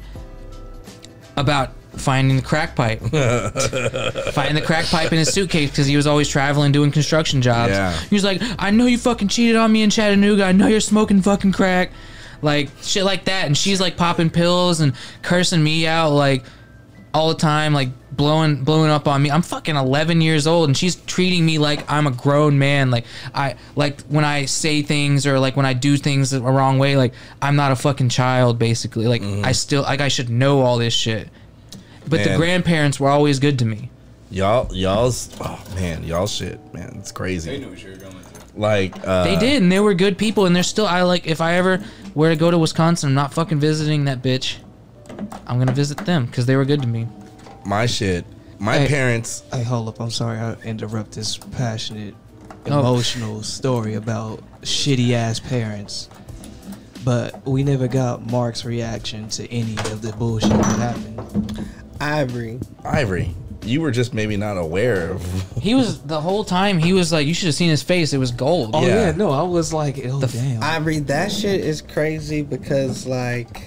about finding the crack pipe. Finding the crack pipe in his suitcase, because he was always traveling doing construction jobs. Yeah. He was like, I know you fucking cheated on me in Chattanooga, I know you're smoking fucking crack, like shit like that. And she's like popping pills and cursing me out like all the time, like blowing up on me. I'm fucking 11 years old and she's treating me like I'm a grown man. Like when I say things or like when I do things the wrong way, like I'm not a fucking child, basically. Like I still, like, I should know all this shit. But the grandparents were always good to me. Y'all's shit, man, it's crazy. They knew what you were going through. Like They did, and they were good people, and they're still. If I ever were to go to Wisconsin, I'm not fucking visiting that bitch. I'm gonna visit them because they were good to me. My parents. Hey, hold up! I'm sorry I interrupt this passionate, emotional story about shitty ass parents. But we never got Mark's reaction to any of the bullshit that happened. Ivory. You were just maybe not aware of. He was, the whole time, he was like, you should have seen his face. It was gold. Oh yeah, no, I was like, oh damn. Ivory, that shit is crazy because like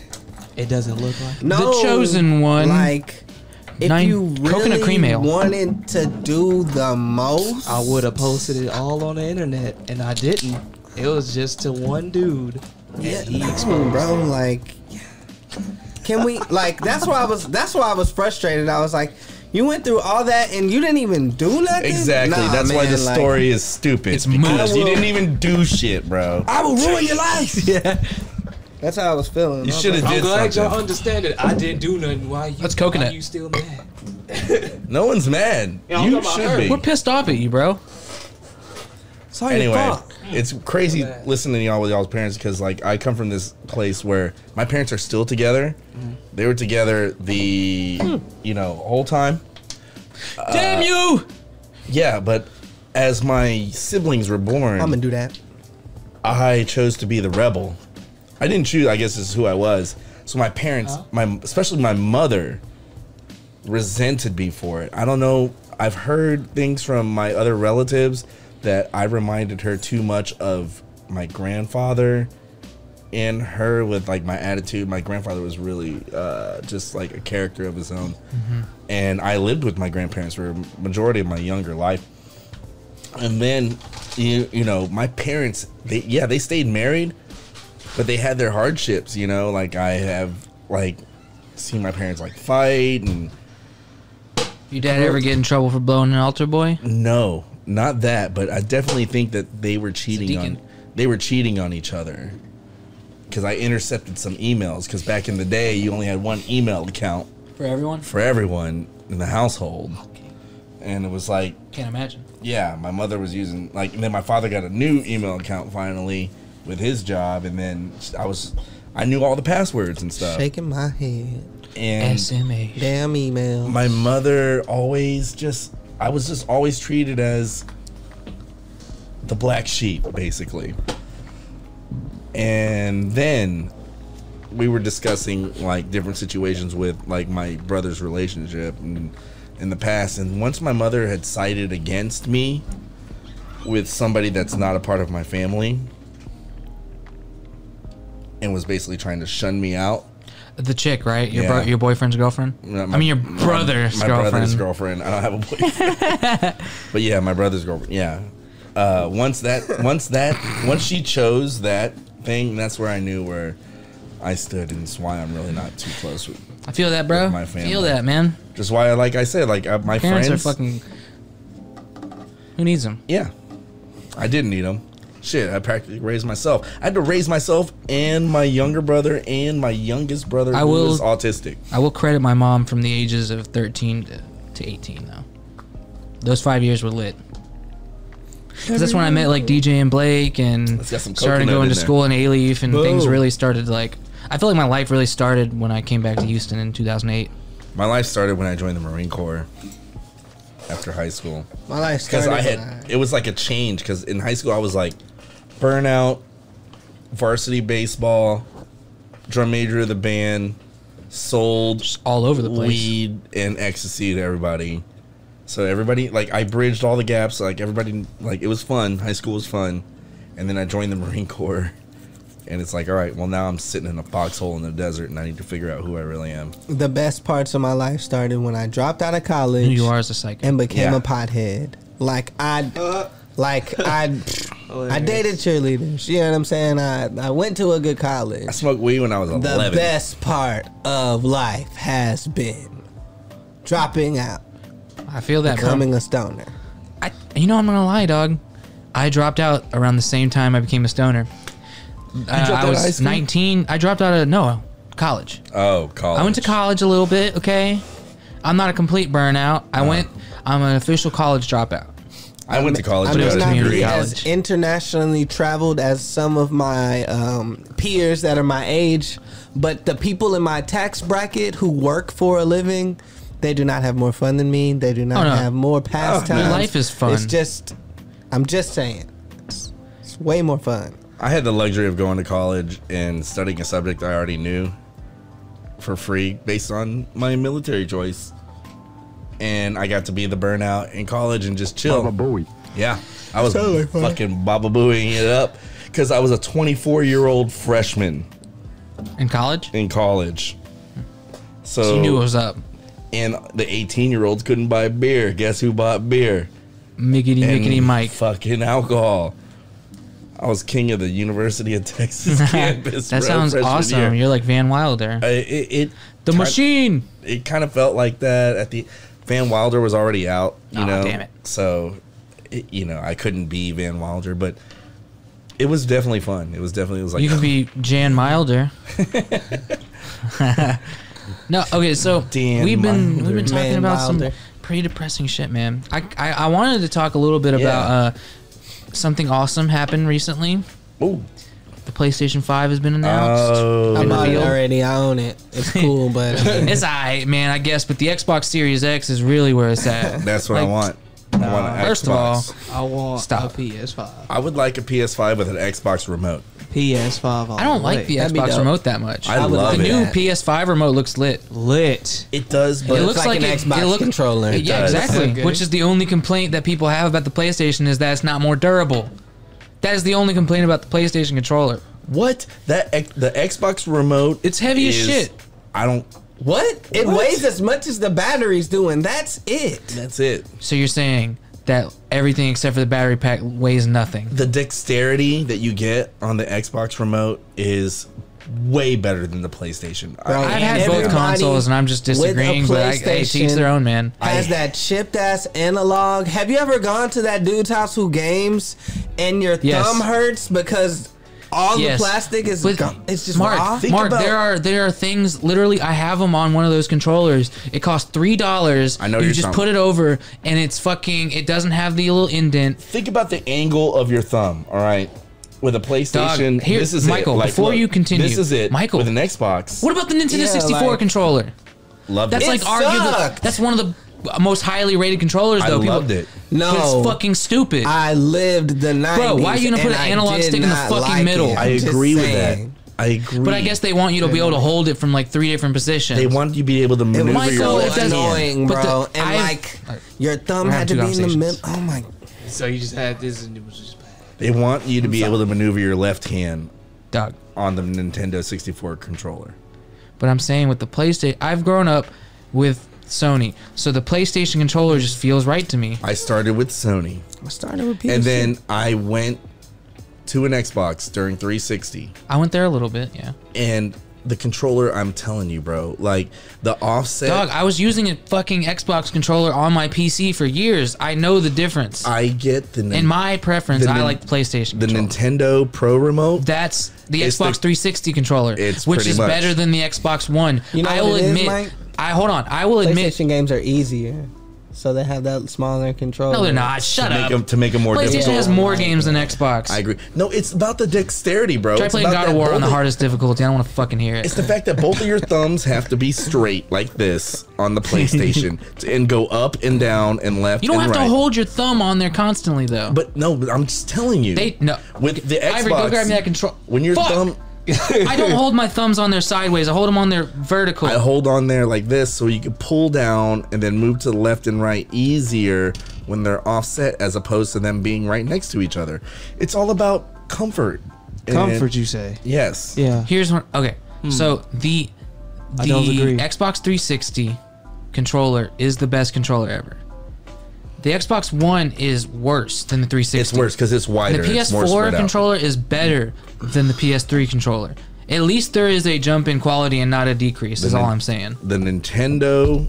it doesn't look like no, The Chosen One. Like if you coconut cream really ale. wanted to do the most, I would have posted it all on the internet, and I didn't. It was just to one dude. Yeah, bro. Like, can we? Like, that's why I was frustrated. I was like, you went through all that and you didn't even do nothing. Exactly. Nah, that's why man, the story is stupid. It's because you didn't even do shit, bro. I will ruin your life. Yeah. That's how I was feeling. You should have I'm did glad something. y'all understand it. I didn't do nothing. That's coconut. Why you still mad? No one's mad. Yeah, I'm You talking about should her. be. We're pissed off at you, bro. Sorry, Anyway, it's crazy listening to y'all with y'all's parents because, like, I come from this place where my parents are still together. They were together the whole time. Damn you! Yeah, but as my siblings were born, I'm gonna do that. I chose to be the rebel. I didn't choose. I guess this is who I was. So my parents, especially my mother, resented me for it. I don't know. I've heard things from my other relatives that I reminded her too much of my grandfather and her with like my attitude. My grandfather was really just like a character of his own. And I lived with my grandparents for a majority of my younger life. And then, you know, my parents, they stayed married, but they had their hardships, you know, like I have like seen my parents like fight. And Your dad ever get in trouble for blowing an altar boy? no, not that, but I definitely think that they were cheating on each other. Because I intercepted some emails, because back in the day you only had one email account For everyone? for everyone in the household. Okay. And it was like, Can't imagine. yeah, my mother was using like, and then my father got a new email account finally with his job, and then I knew all the passwords and stuff. Shaking my head. And SMH. Damn email. my mother always I was just always treated as the black sheep, basically. And then we were discussing like different situations with like my brother's relationship and in the past, and once my mother had sided against me with somebody that's not a part of my family and was basically trying to shun me out. The chick, right? Yeah. Your boyfriend's girlfriend? No, your brother's my girlfriend. brother's girlfriend. I don't have a boyfriend. But yeah, my brother's girlfriend. Yeah. Once she chose that thing, that's where I knew where I stood, and it's why I'm really not too close with. I feel that, bro. My family. Feel that, man. Just why, like I said, like my Parents friends are fucking. Who needs them? Yeah, I didn't need them. Shit, I practically raised myself. I had to raise myself and my younger brother and my youngest brother who was autistic. I will credit my mom from the ages of 13 to 18, though. Those 5 years were lit. 'Cause that's when I met like DJ and Blake and Let's get some started coconut going in to there. school in A-Leaf, and Boom. things really started like. I feel like my life really started when I came back to Houston in 2008. My life started when I joined the Marine Corps after high school. My life Because started. it was like a change. Because in high school I was like burnout, varsity baseball, drum major of the band, sold Just all over the place. weed and ecstasy to everybody. So everybody, like, I bridged all the gaps. Like everybody, like, it was fun. High school was fun, and then I joined the Marine Corps, and it's like, all right, well now I'm sitting in a foxhole in the desert, and I need to figure out who I really am. The best parts of my life started when I dropped out of college Who you are as a psychic. and became Yeah. a pothead. I dated cheerleaders. You know what I'm saying? I went to a good college. I smoked weed when I was The 11. best part of life has been dropping out, I feel that, bro. becoming a stoner. I'm not gonna lie, dog. I dropped out around the same time I became a stoner. dropped out I of high was school? 19. I dropped out of college. Oh, college. I went to college a little bit. Okay, I'm not a complete burnout. I'm an official college dropout. I went to college. I I may got a not community be degree. college. as internationally traveled as some of my peers that are my age, but the people in my tax bracket who work for a living, they do not have more fun than me. They do not Oh, no. have more pastimes. Life is fun. It's just, I'm just saying, it's way more fun. I had the luxury of going to college and studying a subject I already knew for free based on my military choice. And I got to be the burnout in college and just chill. Yeah, I was Totally fun. fucking baba booing it up because I was a 24-year-old freshman In college, in college. so you knew what was up. And the 18-year-olds couldn't buy beer. Guess who bought beer? Miggity, And miggity, Mike. fucking alcohol. I was king of the University of Texas campus. That bro, sounds freshman awesome. year. You're like Van Wilder. The The machine. It kind of felt like that at the. Van Wilder was already out, you Aw, know. damn it. So, I couldn't be Van Wilder, but it was definitely fun. It was like You can be Jan Milder. No, okay, so Dan we've been Milder. talking Man about some Milder. pretty depressing shit, man. I wanted to talk a little bit about something awesome happened recently. Ooh. The PlayStation 5 has been announced. Oh. I'm on it revealed. already. I own it. It's cool, but It's alright, man, I guess, but the Xbox Series X is really where it's at. That's what I Like, want. I want an First of all, Xbox. I want Stop. a PS5. I would like a PS5 with an Xbox remote. PS5 all I don't the like way. the That'd be Xbox dope. remote that much. I love the it. new PS5 remote looks lit. lit. It does, but It looks like an it- Xbox it look- controller. Yeah, does. exactly. Okay. Which is the only complaint that people have about the PlayStation is that it's not more durable. That is the only complaint about the PlayStation controller. what the Xbox remote? It's heavy as is- shit. I don't. What? It What? weighs as much as the batteries do, and that's it. That's it. So you're saying that everything except for the battery pack weighs nothing. The dexterity that you get on the Xbox remote is way better than the PlayStation. Bro, I've and had both everybody consoles and I'm just with a disagreeing, but hey, to each their own, man. Has that chipped ass analog. Have you ever gone to that dude's house who games and your Yes. thumb hurts because all Yes. the plastic is But it's just Mark, raw? Think Mark, about- there are things. Literally, I have them on one of those controllers. It costs $3. I know you you're just talking- put it over, and it's fucking. It doesn't have the little indent. Think about the angle of your thumb. All right, with a PlayStation, Dog, here- this is Michael, it. Like, before look, you continue, this is it. Michael. with an Xbox, What about the Nintendo Yeah, 64 like- controller? loved That's it. like It arguably. sucked. That's one of the most highly rated controllers, I though. loved People, it. No. but it's fucking stupid. I lived the 90s. Bro, why are you gonna put and an I analog did stick in the not fucking like middle? it. I I'm just agree with saying. that. I agree. but I guess they want you to be able to hold it from like 3 different positions. they want you to be able to It maneuver was your Michael, so it left doesn't- hand. annoying, But bro. the- And I've- like your thumb We're had to having be in the two middle. Oh my. So you just had this and it was just bad. They want you to be able to maneuver your left hand Dog. on the Nintendo 64 controller. But I'm saying with the PlayStation, I've grown up with Sony, so the PlayStation controller just feels right to me. I started with Sony, I started with PS. and then I went to an Xbox during 360, I went there a little bit, yeah. and the controller, I'm telling you, bro, like the offset. Dog, I was using a fucking Xbox controller on my PC for years. I know the difference. I get the In my preference, the I Nin- like the PlayStation the controller. Nintendo Pro remote. That's the It's Xbox the- 360 controller, It's which pretty is much. better than the Xbox One. You know I what will it is, admit. Mike? I will admit. PlayStation games are easier, so they have that smaller controller. No, they're not. Shut up. To make them more PlayStation difficult. has more games than Xbox. I agree. No, it's about the dexterity, bro. Try It's playing about God of that War on the both- hardest difficulty. I don't want to fucking hear it. It's the fact that both of your thumbs have to be straight like this on the PlayStation and go up and down and left You don't and have right. to hold your thumb on there constantly, though. But no, but I'm just telling you. They no. With the Xbox, Ivory, go grab me that control. when your Fuck! thumb, I don't hold my thumbs on there sideways. I hold them on there vertical. I hold on there like this so you can pull down and then move to the left and right easier when they're offset as opposed to them being right next to each other. It's all about comfort. And- Comfort, you say? Yes. Yeah. Here's one. Okay, so the I don't agree. Xbox 360 controller is the best controller ever. The Xbox One is worse than the 360. It's worse because it's The wider. It's more PS4 spread out. controller is better than the PS3 controller. At least there is a jump in quality and not a decrease. Is all I'm saying. The Nintendo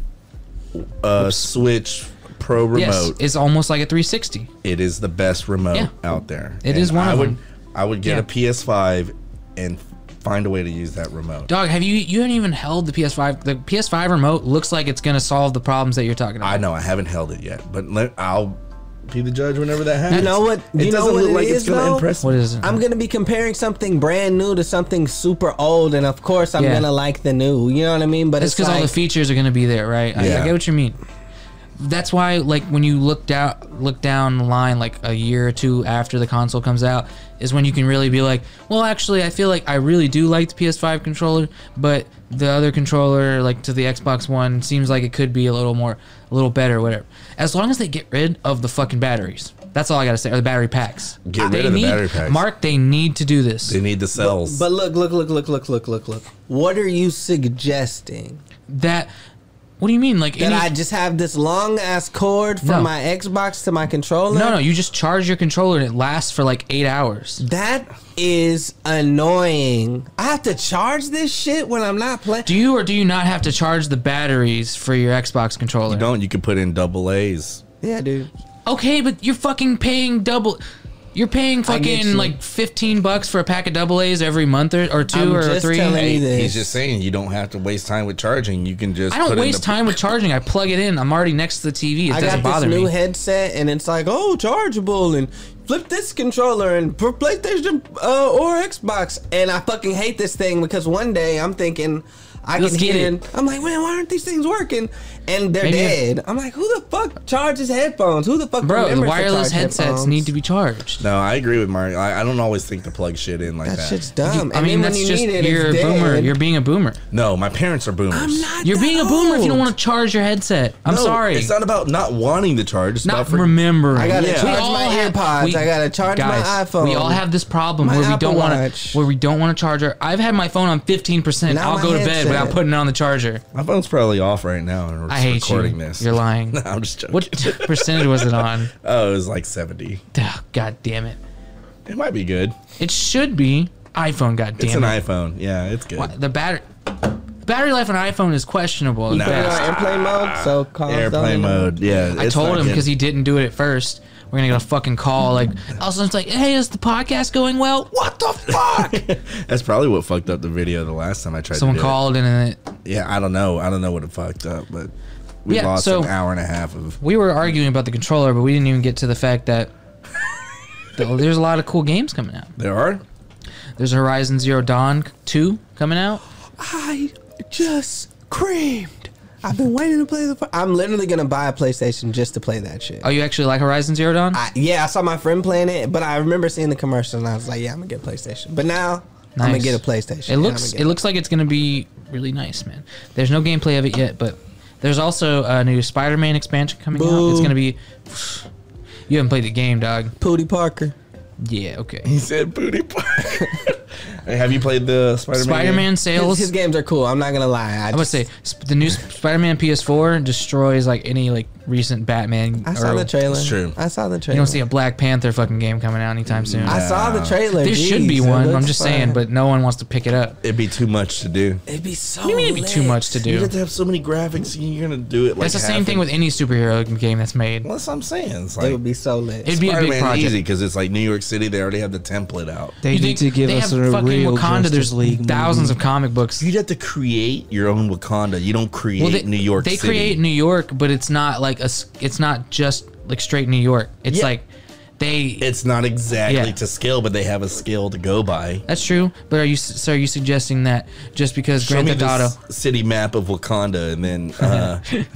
Switch Pro remote. Yes, it's almost like a 360. It is the best remote Yeah. out there. It is one I of would, them. I would get Yeah. a PS5 and find a way to use that remote. Dog, you haven't even held the PS5. The PS5 remote looks like it's gonna solve the problems that you're talking about. I know I haven't held it yet, but I'll be the judge whenever that happens. You know what? It You know doesn't what look it like it's is, gonna though? impress What me. is it? I'm gonna be comparing something brand new to something super old, and of course I'm Yeah. gonna like the new. You know what I mean? But It's it's because all like, the features are gonna be there, right? I Yeah. get what you mean. That's why, like, when you look down the line, like a year or two after the console comes out, is when you can really be like, well, actually, I feel like I really do like the PS5 controller, but the other controller, like to the Xbox One, seems like it could be a little better, whatever. As long as they get rid of the fucking batteries. That's all I gotta say. Or the battery packs. Get rid They of the need- battery packs. Mark, they need to do this. They need the cells. But look. What are you suggesting? That. What do you mean? Like That any- I just have this long ass cord from No. my Xbox to my controller? No, you just charge your controller and it lasts for like 8 hours. That is annoying. I have to charge this shit when I'm not playing. Do you or do you not have to charge the batteries for your Xbox controller? You don't. You can put in double A's. Yeah, dude. Okay, but you're fucking paying double. You're paying I get fucking you. like $15 for a pack of double A's every month or two I'm or just three. telling you this. He's just saying you don't have to waste time with charging. You can just. I don't put in waste the- time with charging. I plug it in. I'm already next to the TV. It I doesn't got bother this new me. headset, and it's like, oh, chargeable, and flip this controller and for PlayStation or Xbox. And I fucking hate this thing because one day I'm thinking I Let's can get hear it. I'm like, man, why aren't these things working? And they're Maybe dead. I'm like, who the fuck charges headphones? Who the fuck Bro, the remembers to wireless charge headsets headphones? need to be charged. No, I agree with Mark. I don't always think to plug shit in like That that. shit's dumb. I And mean, then when that's you just need it, you're a it's boomer. dead. You're being a boomer. No, my parents are boomers. I'm not. You're that being a boomer if you don't old. want to charge your headset. I'm No, sorry. It's not about not wanting to charge. It's Not about remembering. I gotta Yeah. charge We all my have- AirPods. I gotta charge guys, my iPhone. We all have this problem My where we don't Apple want Watch. to charge our. I've had my phone on 15%. Now I'll my go to bed headset. without putting it on the charger. My phone's probably off right now, and we're I hate recording you. this. You're lying. No, I'm just joking. What percentage was it on? Oh, it was like 70. Oh, God damn it! It might be good. It should be iPhone. God It's damn an it! iPhone. Yeah, it's good. Why- The battery life on an iPhone is questionable. At No. Put it on best. airplane mode, so calls Airplane down. mode. Yeah, I told him because he didn't do it at first. We're gonna get a fucking call like, also it's like, hey, is the podcast going well? What the fuck? That's probably what fucked up the video the last time I tried. Someone to do called and then It. Yeah, I don't know. I don't know what it fucked up, but we Yeah, lost so- an hour and a half of. we were arguing about the controller, but we didn't even get to the fact that there's a lot of cool games coming out. There are. There's Horizon Zero Dawn 2 coming out. I just creamed. I've been waiting to play I'm literally gonna buy a PlayStation just to play that shit. Oh, you actually like Horizon Zero Dawn? Yeah, I saw my friend playing it, but I remember seeing the commercial and I was like, yeah, I'm gonna get a PlayStation. But now I'm gonna Nice. get a PlayStation. It and looks I'm gonna it looks like it's gonna be really nice, man. There's no gameplay of it yet, but there's also a new Spider-Man expansion coming out. It's Boo. gonna be. You haven't played the game, dog. Pootie Parker. Yeah, okay. He said booty part. Hey, have you played the Spider-Man? Spider-Man game? sales. His games are cool. I'm not gonna lie. I would say the new Spider-Man PS4 destroys like any like recent Batman. I saw the trailer. It's true. I saw the You trailer. don't see a Black Panther fucking game coming out anytime soon. I saw the trailer. There should Jeez, be it one. I'm looks just fun. saying, but no one wants to pick it up. It'd be too much to do. it'd be so. What do you mean it'd be too lit. much to You do? have to have so many graphics. You're gonna do it like. That's the same thing with any superhero game that's made. Well, that's what I'm saying. It's It like would be so lit. It'd be a big Spider-Man project. easy because it's like New York City. They already have the template out. They You need think to give they us have a fucking real Wakanda. Justice There's League thousands movie. of comic books. You'd have to create your own Wakanda. You don't create Well, New York they City. create New York, but it's not like it's not just like straight New York. It's Yeah. like they. It's not exactly Yeah. to scale, but they have a scale to go by. That's true, but are you suggesting that just because Show Grand me Theft Auto? the city map of Wakanda, and then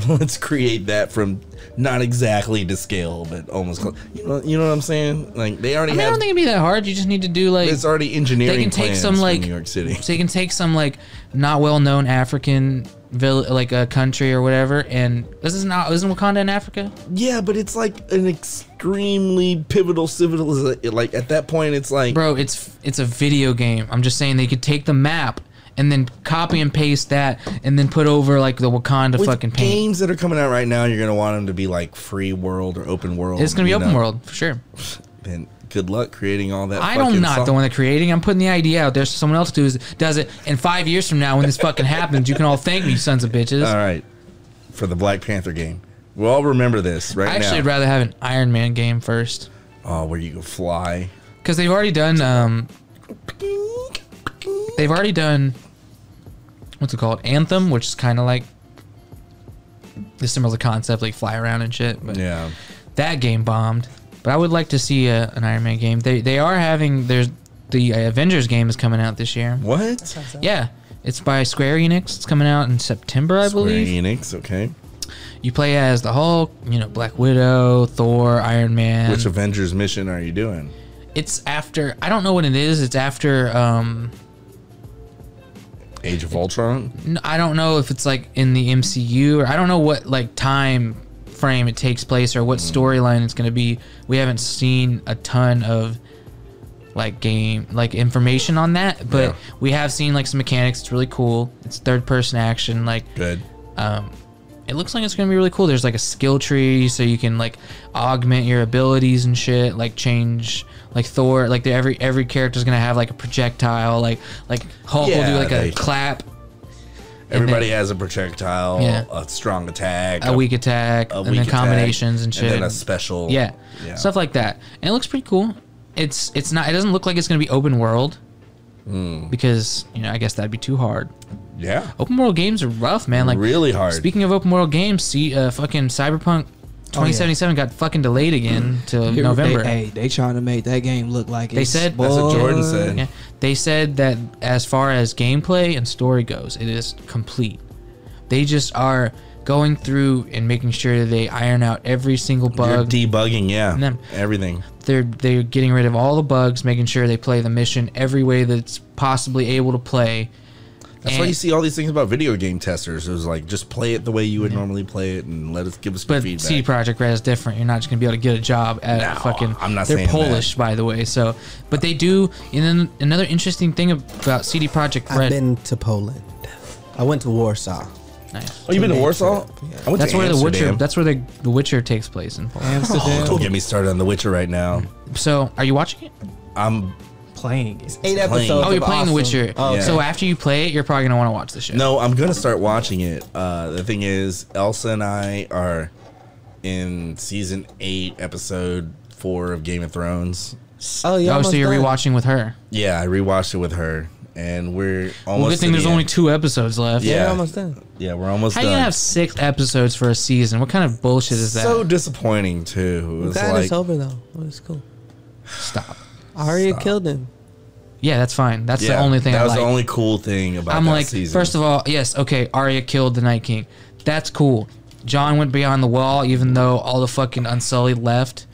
let's create that from not exactly to scale, but almost. You know what I'm saying? Like they already I mean, I have. don't think it'd be that hard. You just need to do like It's already engineering they can take plans some for like New York City. So you can take some like not well known African like a country or whatever, and isn't Wakanda in Africa? Yeah, but it's like an extremely pivotal civilization. Like at that point, it's like Bro, it's a video game. I'm just saying they could take the map and then copy and paste that and then put over like the Wakanda with fucking paint. games that are coming out right now, you're gonna want them to be like free world or open world. It's gonna be you open know? world for sure. Then good luck creating all that. I'm not the one that creating. I'm putting the idea out there so someone else does it. And 5 years from now, when this fucking happens, you can all thank me, you sons of bitches. All right, for the Black Panther game, we'll all remember this right Actually, now. I'd rather have an Iron Man game first Oh, where you can fly. because they've already done. They've already done. What's it called? Anthem, which is kind of like the similar concept, like fly around and shit. But Yeah. that game bombed. But I would like to see an Iron Man game. They are having the Avengers game is coming out this year. What? Yeah, it's by Square Enix. It's coming out in September, I believe. Square Enix. Okay. You play as the Hulk, Black Widow, Thor, Iron Man. Which Avengers mission are you doing? It's after, I don't know what it is. It's after Age of Ultron. I don't know if it's like in the MCU, or I don't know what like time frame it takes place or what storyline it's going to be. We haven't seen a ton of like information on that, but Yeah. we have seen like some mechanics. It's really cool. It's third person action. Like Good. it looks like it's going to be really cool. There's like a skill tree so you can like augment your abilities and shit, like change like Thor, like every character's going to have like a projectile, like Hulk will do Yeah, like a they- clap. Everybody has a projectile, Yeah. a strong attack, A weak attack, a and weak then attack, combinations and shit. and then a special. yeah, Yeah. stuff like that. And it looks pretty cool. It's not. It doesn't look like it's gonna be open world because I guess that'd be too hard. Yeah. Open world games are rough, man. Like really hard. Speaking of open world games, see, fucking Cyberpunk 2077 got fucking delayed again to Here, November. They trying to make that game look like They it's said- That's what Jordan said. Yeah. They said that as far as gameplay and story goes, it is complete. They just are going through and making sure that they iron out every single You're bug. debugging, yeah, And then- everything. They're getting rid of all the bugs, making sure they play the mission every way that's possibly able to play. That's why you see all these things about video game testers. It was like, just play it the way you would normally play it, and give us your But feedback. CD Projekt Red is different. You're not just gonna be able to get a job at No, fucking. I'm not They're saying Polish, by the way. So, but they do. And then another interesting thing about CD Projekt I've Red. been to Poland. I went to Warsaw. Nice. Oh, you been to Two-day Warsaw? trip, yeah. I went That's to where the Witcher. Amsterdam. That's where the Witcher takes place in Poland. Amsterdam Don't get me started on The Witcher right now. So, are you watching it? I'm playing it. 8 episodes. Oh, you're of playing The awesome. Witcher. Oh, Yeah. So after you play it, you're probably gonna want to watch the show. No, I'm gonna start watching it. The thing is, Elsa and I are in season 8, episode 4 of Game of Thrones. Oh, yeah. Oh, so you're rewatching with her. Yeah, I rewatched it with her, and we're almost. Well, good thing to there's the only end. 2 episodes left. Yeah. You're almost done. Yeah, we're almost How done. you gonna have 6 episodes for a season? What kind of bullshit is that? So disappointing too. It I'm was glad like, it's over, though. It was cool. Stop. Arya Stop. killed him. Yeah, that's fine. That's the yeah, only thing that I was like. the only cool thing about I'm that like, season. first of all, yes, okay, Arya killed the Night King. That's cool. John went beyond the wall, even though all the fucking Unsullied left.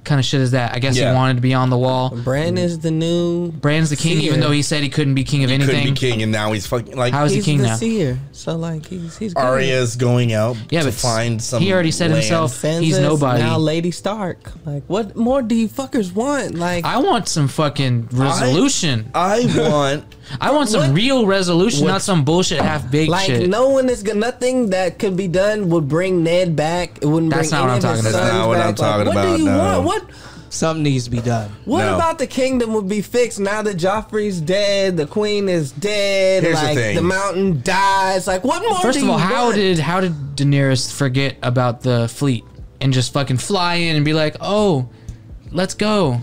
Kind of shit is that? I guess Yeah. he wanted to be on the wall. Bran is the new. Bran's the king, seer. even though he said he couldn't be king of he couldn't anything. be king, and now he's fucking like. How is he He's king the now? seer. So, like, he's good. Arya's going out Yeah, to but find some. he already said land. himself, he's Sansa's nobody. now Lady Stark. Like, what more do you fuckers want? Like, I want some fucking resolution. I want. I want some What? real resolution, not some bullshit half-baked like shit. no one is gonna. Nothing that could be done would bring Ned back. It wouldn't That's bring not any what I'm of his talking about. sons That's not what back. I'm talking Like, about, What do you no. want? Something needs to be done. What No. about the kingdom would be fixed now that Joffrey's dead, the queen is dead, Here's the like thing. mountain dies. Like, what more? First do of all, you how want? did Daenerys forget about the fleet and just fucking fly in and be like, "Oh, let's go,"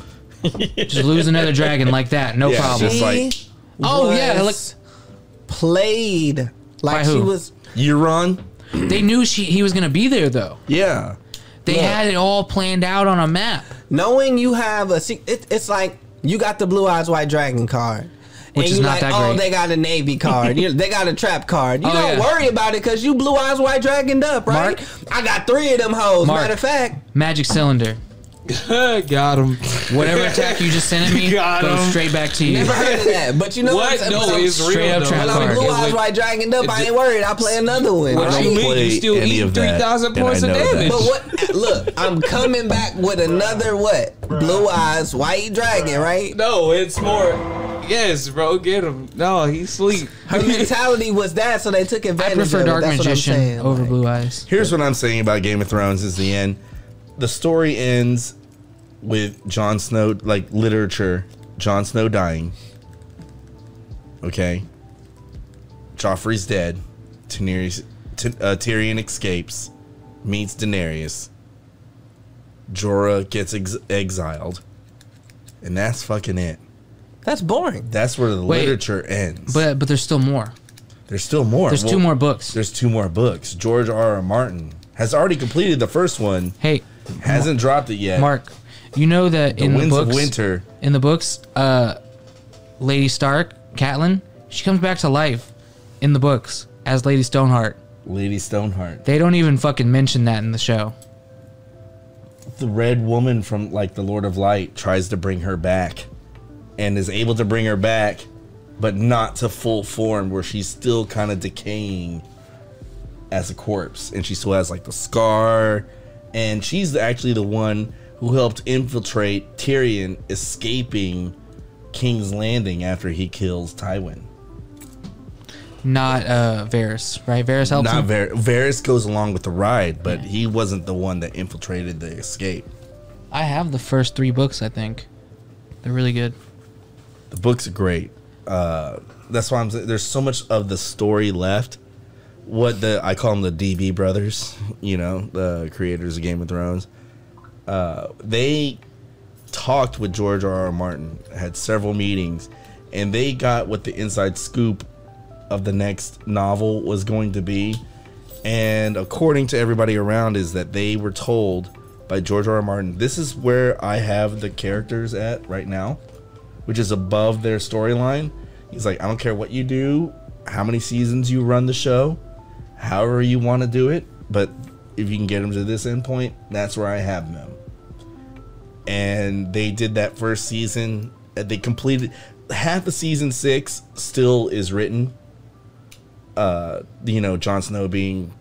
just lose another dragon like that, no Yeah, problem. just like- Oh, yeah, was played like By she who? was. Euron. They knew he was gonna be there though. Yeah. They Look. had it all planned out on a map. Knowing you have it's like you got the Blue Eyes White Dragon card. Which and is you not like, that oh, great. they got a Navy card. They got a trap card. You Oh, don't yeah. worry about it because you Blue Eyes White Dragoned up, right? Mark? I got 3 of them hoes. Mark. Matter of fact, Magic cylinder. Got him. Whatever attack you just sent at me Got goes him. straight back to you. never heard of that. But you know What? what? I'm No, saying? it's real. Straight up though. trap When I'm card. Blue It Eyes White Dragoned up, I ain't worried. I'll play another one. What right? you mean? play You still any eat of that, 3,000 and points I of know that. damage. But what? Look, I'm coming back with another what? Blue Eyes White Dragon, right? No, it's more. Yes, bro, get him. No, he's asleep. Her mentality was that, so they took I advantage prefer of it. Dark That's what I'm Magician saying. over like, Blue Eyes. Here's what I'm saying about Game of Thrones is the end. The story ends with Jon Snow, like literature, Jon Snow dying. Okay. Joffrey's dead. Tyrion escapes, meets Daenerys. Jorah gets exiled. And that's fucking it. That's boring. That's where the Wait, literature ends. But there's still more. There's still more. There's 2 more books. There's 2 more books. George R.R. Martin has already completed the first one. Hey, Hasn't dropped it yet. Mark, you know that the in the Winds books, of Winter. in the books, Lady Stark, Catelyn, she comes back to life in the books as Lady Stoneheart. Lady Stoneheart. They don't even fucking mention that in the show. The Red Woman from like the Lord of Light tries to bring her back, and is able to bring her back, but not to full form, where she's still kind of decaying as a corpse, and she still has like the scar, and she's actually the one who helped infiltrate Tyrion escaping King's Landing after he kills Tywin. Not Varys, right? Varys helps Not him. Varys goes along with the ride, but he wasn't the one that infiltrated the escape. I have the first 3 books, I think. They're really good. The books are great. That's why I'm saying there's so much of the story left. I call them the DB brothers, the creators of Game of Thrones. They talked with George R.R. Martin, had several meetings, and they got what the inside scoop of the next novel was going to be. And according to everybody around is that they were told by George R. R. Martin, this is where I have the characters at right now, which is above their storyline. He's like, I don't care what you do, how many seasons you run the show, however you want to do it, but if you can get them to this end point, that's where I have them. And they did that first season. They completed half of season 6 still is written. You know, Jon Snow being,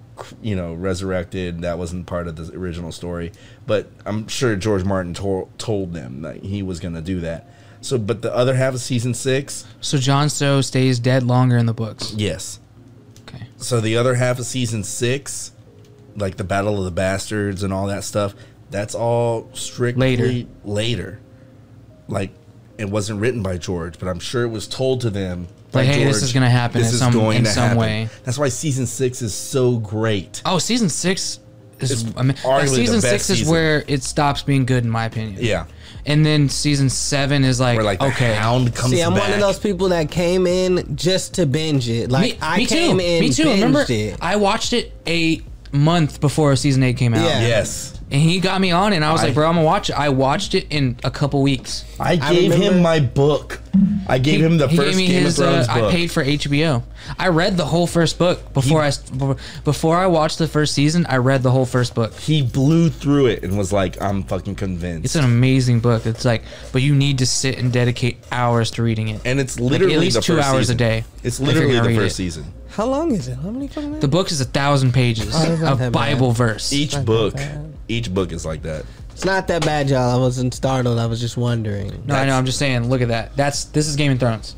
you know, resurrected, that wasn't part of the original story, but I'm sure George Martin told them that he was going to do that. So, but the other half of season 6, So Jon Snow stays dead longer in the books. yes. Okay. So the other half of season 6, like the Battle of the Bastards and all that stuff, that's all strictly later. Like, it wasn't written by George, but I'm sure it was told to them by Like, hey, George, this is gonna happen this in is some- going in to some happen. way. That's why season 6 is so great. Oh, season 6 is. It's I mean, arguably the season best 6 is season. where it stops being good, in my opinion. Yeah. And then season 7 is like, Where like the okay. Hound comes See, I'm back. one of those people that came in just to binge it. Like I came in, Me too. binged Remember, it. I watched it a month before season 8 came out. Yeah. Yes. And he got me on it, and I was I- like, bro, I'm gonna watch it. I watched it in a couple weeks. I gave remember- him my book. I gave him the He first gave me Game his, of Thrones book. I paid for HBO. I read the whole first book before I watched the first season. I read the whole first book. He blew through it and was like, I'm fucking convinced. It's an amazing book. It's like, but you need to sit and dedicate hours to reading it. and it's literally at least the 2 first hours season. a day. It's if you're literally gonna the read first it. season. How long is it? How many fucking The book is 1,000 pages Oh, that's not of that bad. Bible verse. Each not book, that bad. each book is like that. It's not that bad, y'all. I wasn't startled. I was just wondering. No, I know. I'm just saying. Look at that. This is Game of Thrones.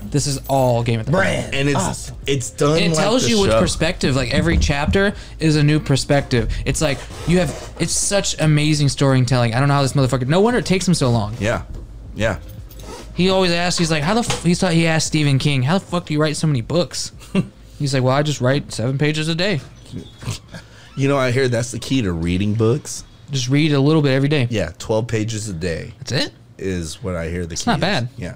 This is all Game of Thrones. And it's Awesome. it's done. And it like tells the you with show. perspective. Like every chapter is a new perspective. It's like you have. It's such amazing storytelling. I don't know how this motherfucker. No wonder it takes him so long. Yeah, yeah. He always asks. He's like, how the? He asked Stephen King, how the fuck do you write so many books? He's like, well, I just write 7 pages a day. You know, I hear that's the key to reading books. Just read a little bit every day. Yeah, 12 pages a day That's it. is what I hear the key not is. bad. Yeah.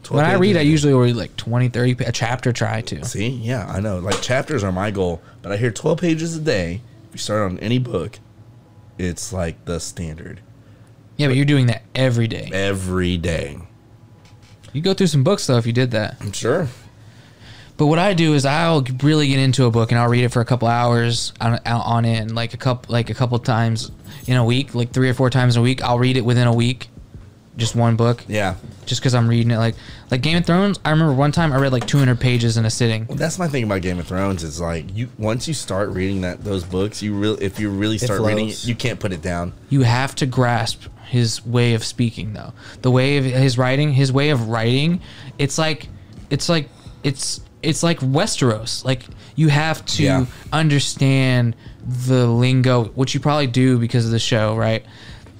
12 When I pages read, a I day. usually read like 20, 30 a chapter. Try to. See, yeah, I know. Like chapters are my goal, but I hear 12 pages a day. If you start on any book, it's like the standard Yeah, but you're doing that every day. every day. You go through some books though if you did that. I'm sure. But what I do is I'll really get into a book and I'll read it for a couple hours on end, like a couple times in a week, like 3 or 4 times a week. I'll read it within a week, just one book, Yeah. just because I'm reading it. Like Game of Thrones. I remember one time I read like 200 pages in a sitting. Well, that's my thing about Game of Thrones is like once you start reading those books, if you really start reading it, flows. you can't put it down. You have to grasp his way of speaking, though. The way of his writing, it's like Westeros. Like you have to Yeah. understand the lingo, which you probably do because of the show, right?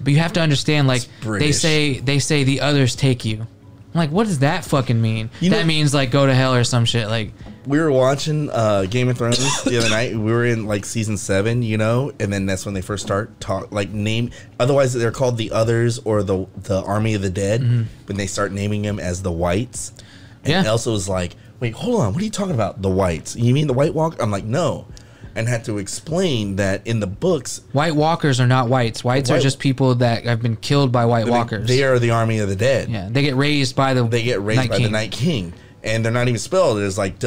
But you have to understand, like British. they say the others take you. I'm like, what does that fucking mean? You That know- means like go to hell or some shit. Like We were watching Game of Thrones the other night. We were in like season 7, you know, and then that's when they first start name. Otherwise, they're called the Others or the Army of the Dead. When they start naming them as the Whites, and Yeah. Elsa was like, "Wait, hold on, what are you talking about? The Whites? You mean the White Walker?" I'm like, "No," and had to explain that in the books, White Walkers are not whites. Whites are White- just people that have been killed by White Walkers. they are the Army of the Dead. Yeah, they get raised by the They get raised Night by King. the Night King, and they're not even spelled. It's like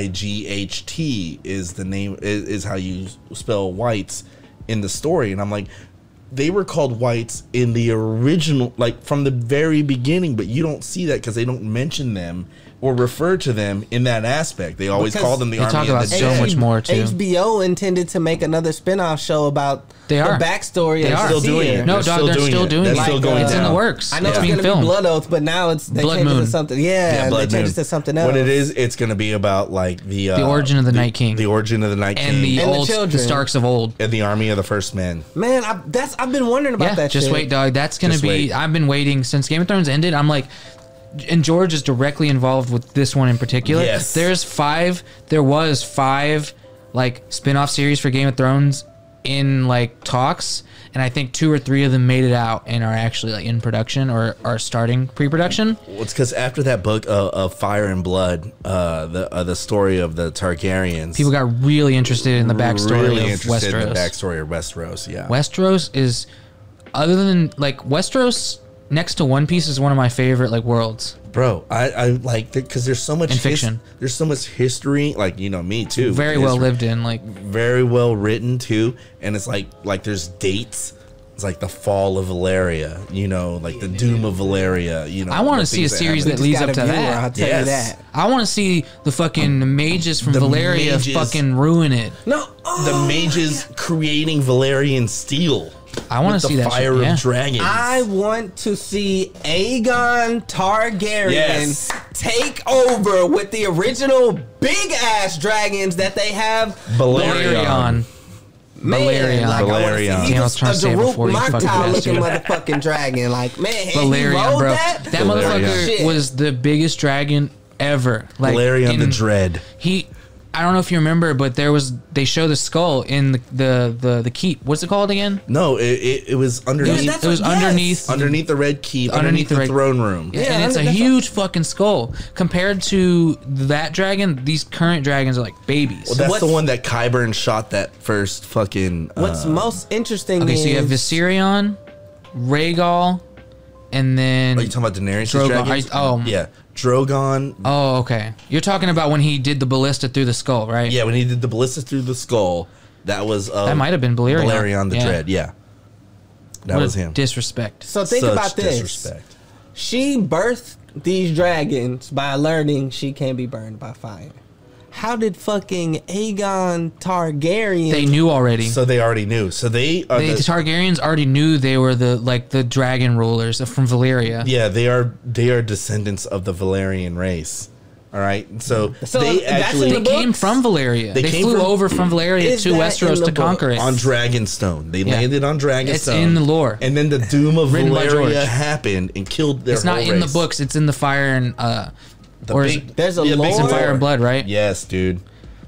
WIGHT is the name, is how you spell whites in the story. And I'm like, they were called whites in the original, like from the very beginning, but you don't see that because they don't mention them or refer to them in that aspect. They always Because call them the they Army talk of about the so Dead. much more, too. HBO intended to make another spin-off show about They are. the backstory They of are. Still doing Seer. it. No, They're dog, still they're doing still it. doing They're it. still going It's in the down. works. I know It's it's being going to be filmed. Blood Oath, but now they Blood changed it Moon. to something. Yeah, Blood they changed Moon. it to something else. What it is, it's going to be about like the origin of the Night King. the origin of the Night and King, the And the old children. the Starks of old. and the army of the first men. Man, I've been wondering about Yeah, that just shit. wait, dog. That's gonna Just be. wait. I've been waiting since Game of Thrones ended. I'm like, and George is directly involved with this one in particular. Yes. There was 5 like spin-off series for Game of Thrones in like talks, and I think 2 or 3 of them made it out and are actually like in production or are starting pre-production. Well, it's because after that book of Fire and Blood, the story of the Targaryens, People got really interested in the backstory really of interested Westeros. in the backstory of Westeros. Yeah, Westeros is, other than like Westeros, next to One Piece, is one of my favorite like worlds. bro, I like because there's so much In fiction. there's so much history. Like me too. Very well history. lived in. Like Very well written too, and it's like there's dates. It's like the fall of Valeria, like the doom of Valeria, I want to see a series that leads up to I'll that. tell you Yes. that. I want to see the fucking mages from The Valeria mages. fucking ruin it. No, The mages creating Valerian steel. I want with to see the that fire shit. Yeah. of dragons. I want to see Aegon Targaryen Yes. take over with the original big ass dragons that they have. Valerian. Man, Valerian. like, I wanna see- Valerian. He Damn, I was was trying a to say it Daruk before you fucking Maktai looking bastard. motherfucking dragon. Like, man, he Valerian, rolled bro. that. That Valerian. motherfucker Shit. was the biggest dragon ever. Like Valerian the in- Dread. I don't know if you remember, but they show the skull in the keep. What's it called again? No, it was underneath. Yeah, that's It was what- yes. underneath underneath the red keep, Underneath underneath the the red- throne room. Yeah, Yeah, and it's a that's huge fucking skull. Compared to that dragon, these current dragons are like babies. Well, that's What's- the one that Qyburn shot that first fucking. What's most interesting Okay, is so you have Viserion, Rhaegal, and then Are you talking about Daenerys' Drogon. dragons? Yeah, Drogon. Oh, okay. You're talking about when he did the ballista through the skull, right? Yeah, when he did the ballista through the skull, that was That might have been Balerion. Valerian the Yeah. Dread. Yeah, that What was a him. Disrespect. So think Such about this. disrespect. She birthed these dragons by learning she can be burned by fire. How did fucking Aegon Targaryen? They knew already. So they already knew. So they are The Targaryens already knew they were the dragon rulers from Valyria. yeah, they are descendants of the Valerian race. All right, so So they that's actually in They the came books? from Valyria. They They, came flew from- over from Valyria Is to that Westeros in the to book? conquer it. on Dragonstone. They Yeah. landed on Dragonstone. It's in the lore. And then the doom of Written by Valeria George. happened and killed their It's not whole in the race. books. It's in the Fire and The or is big- it- There's a big lore? it's in Fire and Blood, right? Yes, dude.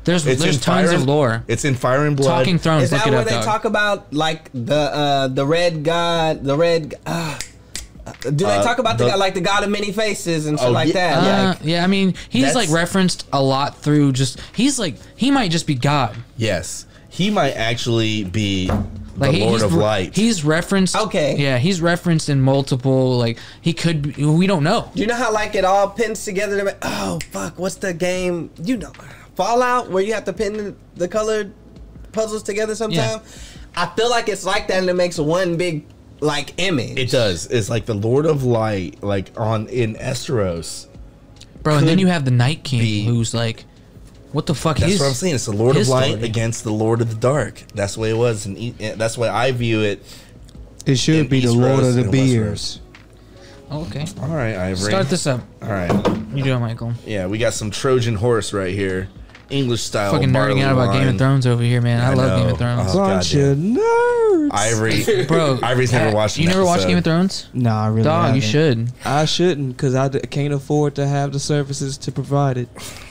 There's It's there's in tons Fire of and- lore. It's in Fire and Blood. Talking Thrones. Is Look that it where up, they dog. talk about like the red god, the red? Do they talk about the god, like the god of many faces and shit Oh, like yeah. that? Like, Yeah, I mean, he's That's- like referenced a lot through just. He might just be God. Yes, he might actually be Like the Lord he's of Light. He's referenced. Okay. Yeah, he's referenced in multiple. Like he could. Be, we don't know. do you know how like it all pins together? To make, oh fuck, what's the game? You know, Fallout, where you have to pin the colored puzzles together. Sometime, I feel like it's like that, and it makes one big like image. It does. It's like the Lord of Light, like in Esteros. Bro, and then Could you have the Night King, be. who's like, what the fuck? That's He's, what I'm saying. It's the Lord of his Light story. against the Lord of the Dark. That's the way it was, and that's why I view it. It should In be the East Lord Rose of the and Beers. Okay. All right, Ivory. Start this up. All right. You do it, Michael. Yeah, we got some Trojan horse right here, English style. Fucking nerding barley out about Game wine. of Thrones over here, man. I love Game know. of Thrones. Oh, Bunch goddamn. of nerds. Ivory, Bro, Ivory's never watched. You an never watched episode. Game of Thrones? Nah, I really Dog, you haven't. should. I shouldn't, because can't afford to have the services to provide it.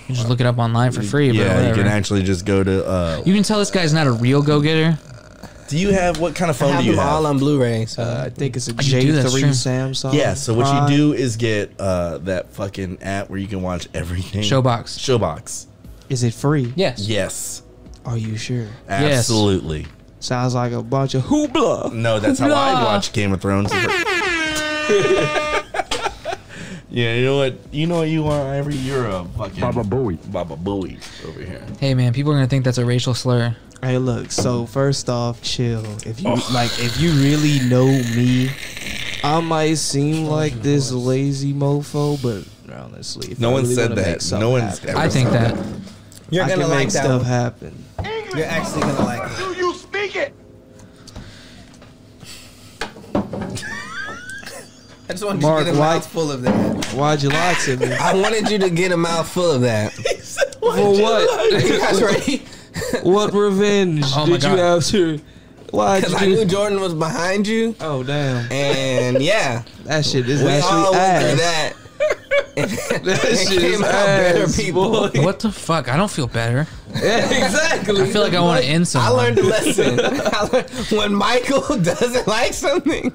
You just look it up online for free. But Yeah, you whatever. can actually just go to. You can tell this guy's not a real go-getter. Do you have what kind of I phone have do you them all have? on Blu-ray. So I think it's a you do, that's J3 true. Samsung. Yeah, so what Prime. you do is get that fucking app where you can watch everything. Showbox. Showbox. Is it free? Yes. Yes, Are you sure? absolutely. Sounds like a bunch of hoopla. No, that's how I Hoopla. watch Game of Thrones. Yeah, you know what you are, Ivory? You're a fucking Baba Booey. Baba Booey over here. Hey, man, people are gonna think that's a racial slur. Hey, look. So first off, chill. If you if you really know me, I might seem like this lazy mofo, but honestly, if No I one really said wanna that. make something No one's happen, ever I think said that. you're I gonna can like make that stuff one. happen. You're actually gonna like it. Do you speak it? I just wanted Mark, you to get a why- mouthful of that. Why'd you lie to me? I wanted you to get a mouthful of that. For what? Are you guys ready? What revenge Oh my did you God. have to? Why'd Because I you knew do? Jordan was behind you, Oh damn! and yeah, That shit is we all actually went through ass. that. That It shit is came out better ass, people. boy. What the fuck? I don't feel better. Yeah, exactly. I feel like I want to end I someone. learned a lesson. When Michael doesn't like something,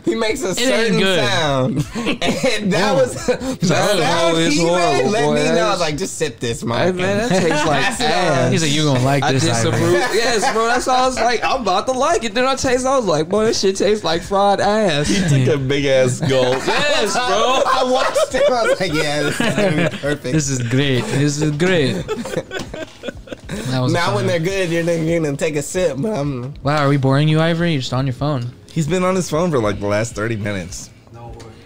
he makes a certain good. sound, and that was the sound it's he made. horrible, Let boy. me know. I That's- was like, just sip this, Hey, Michael. man, that tastes like ass. He's like, you gonna like I this, Ivory. disapprove. Yes, bro. That's all I was like. I'm about to like it. Then I taste. I was like, boy, this shit tastes like fried ass. He took a big ass gulp. Yes, bro. I watched it. I was like, yeah, this is gonna be perfect. This is great. This is great. That was Now fun. when they're good, you're gonna take a sip. But I'm Wow, are we boring you, Ivory? You're just on your phone. He's been on his phone for like the last 30 minutes.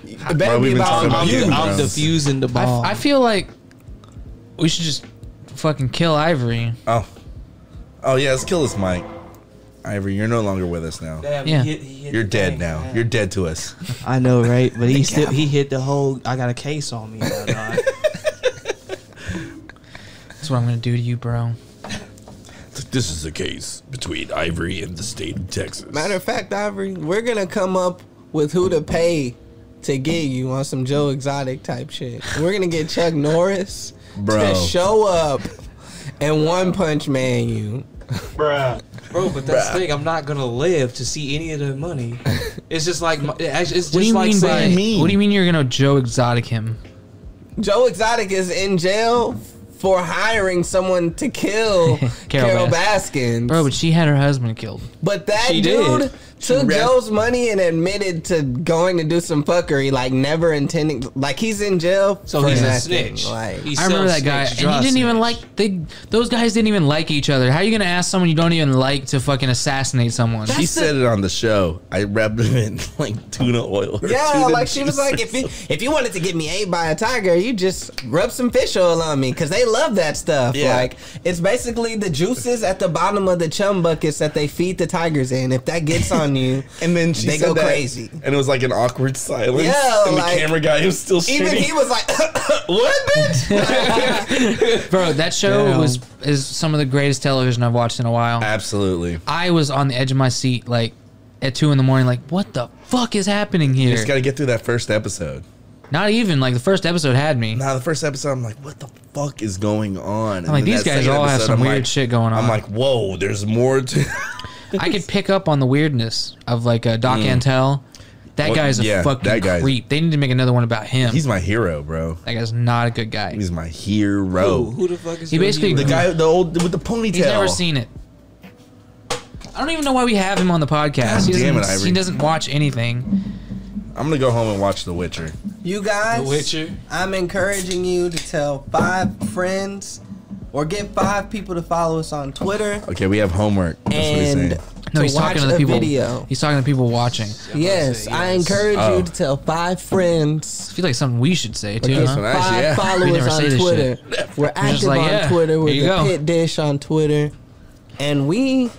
it Bro, better we've be been about talking about you. you. I'm bro. diffusing the ball. I feel like we should just fucking kill Ivory. Oh yeah, let's kill this Mike. Ivory, you're no longer with us now. Damn, Yeah. he hit You're the dead thing, now. man. You're dead to us. I know, right? But he still hit the whole. I got a case on me. Now, dog. That's what I'm gonna do to you, bro. This is a case between Ivory and the state of Texas. Matter of fact, Ivory, we're gonna come up with who to pay to get you on some Joe Exotic type shit. We're gonna get Chuck Norris Bro. to show up and one punch man you. Bruh. Bro, but that's the thing. I'm not gonna live to see any of the money. It's just like it's just What do you like mean by? saying. What do you mean you're gonna Joe Exotic him? Joe Exotic is in jail for hiring someone to kill Carol Carol Baskins. Bro, but she had her husband killed. But that She dude did. took She Joe's money and admitted to going to do some fuckery, like never intending. Like he's in jail, So for he's a nothing. snitch. Like He's I remember that guy, self-snitch, and he didn't even snitch. like those guys didn't even like each other. How are you gonna ask someone you don't even like to fucking assassinate someone? She said it on the show. I wrapped him in like tuna oil. or yeah, tuna like she was juice like, or if you wanted to get me ate by a tiger, you just rub some fish oil on me because they love that stuff. Yeah. Like it's basically the juices at the bottom of the chum buckets that they feed the tigers in. If that gets on you, And then she They said go that, crazy. and it was like an awkward silence. Yeah, and like- the camera guy was still even shooting. he was like, "What, bitch?" Bro, that show Damn. is some of the greatest television I've watched in a while. Absolutely. I was on the edge of my seat like at 2 a.m, like, what the fuck is happening You here? just got to get through that first episode. Not even like the first episode had me. Now, the first episode, I'm like, what the fuck is going on? And I'm like, then these that guys second all have episode, some I'm weird like- shit going on. I'm like, whoa, there's more to. I could pick up on the weirdness of like Doc Antel. That Well, guy's a yeah, fucking that guy's- creep. They need to make another one about him. He's my hero, bro. That guy's not a good guy. He's my hero. Who the fuck is He your basically- hero? The guy, the old with the ponytail. He's never seen it. I don't even know why we have him on the podcast. God damn it, doesn't- Ivory. he doesn't watch anything. I'm gonna go home and watch The Witcher. You guys, The Witcher. I'm encouraging you to tell 5 friends or get 5 people to follow us on Twitter Okay, we have homework. That's what he's and saying. No, he's watch talking to the a people. video. He's talking to people watching. Yes, I encourage Oh. you to tell 5 friends. I feel like something we should say too. Get Huh? what I- 5 yeah. We followers never say on this Twitter. We're just active like, on yeah, Twitter. We're here you the go. Pit Dish on Twitter, and we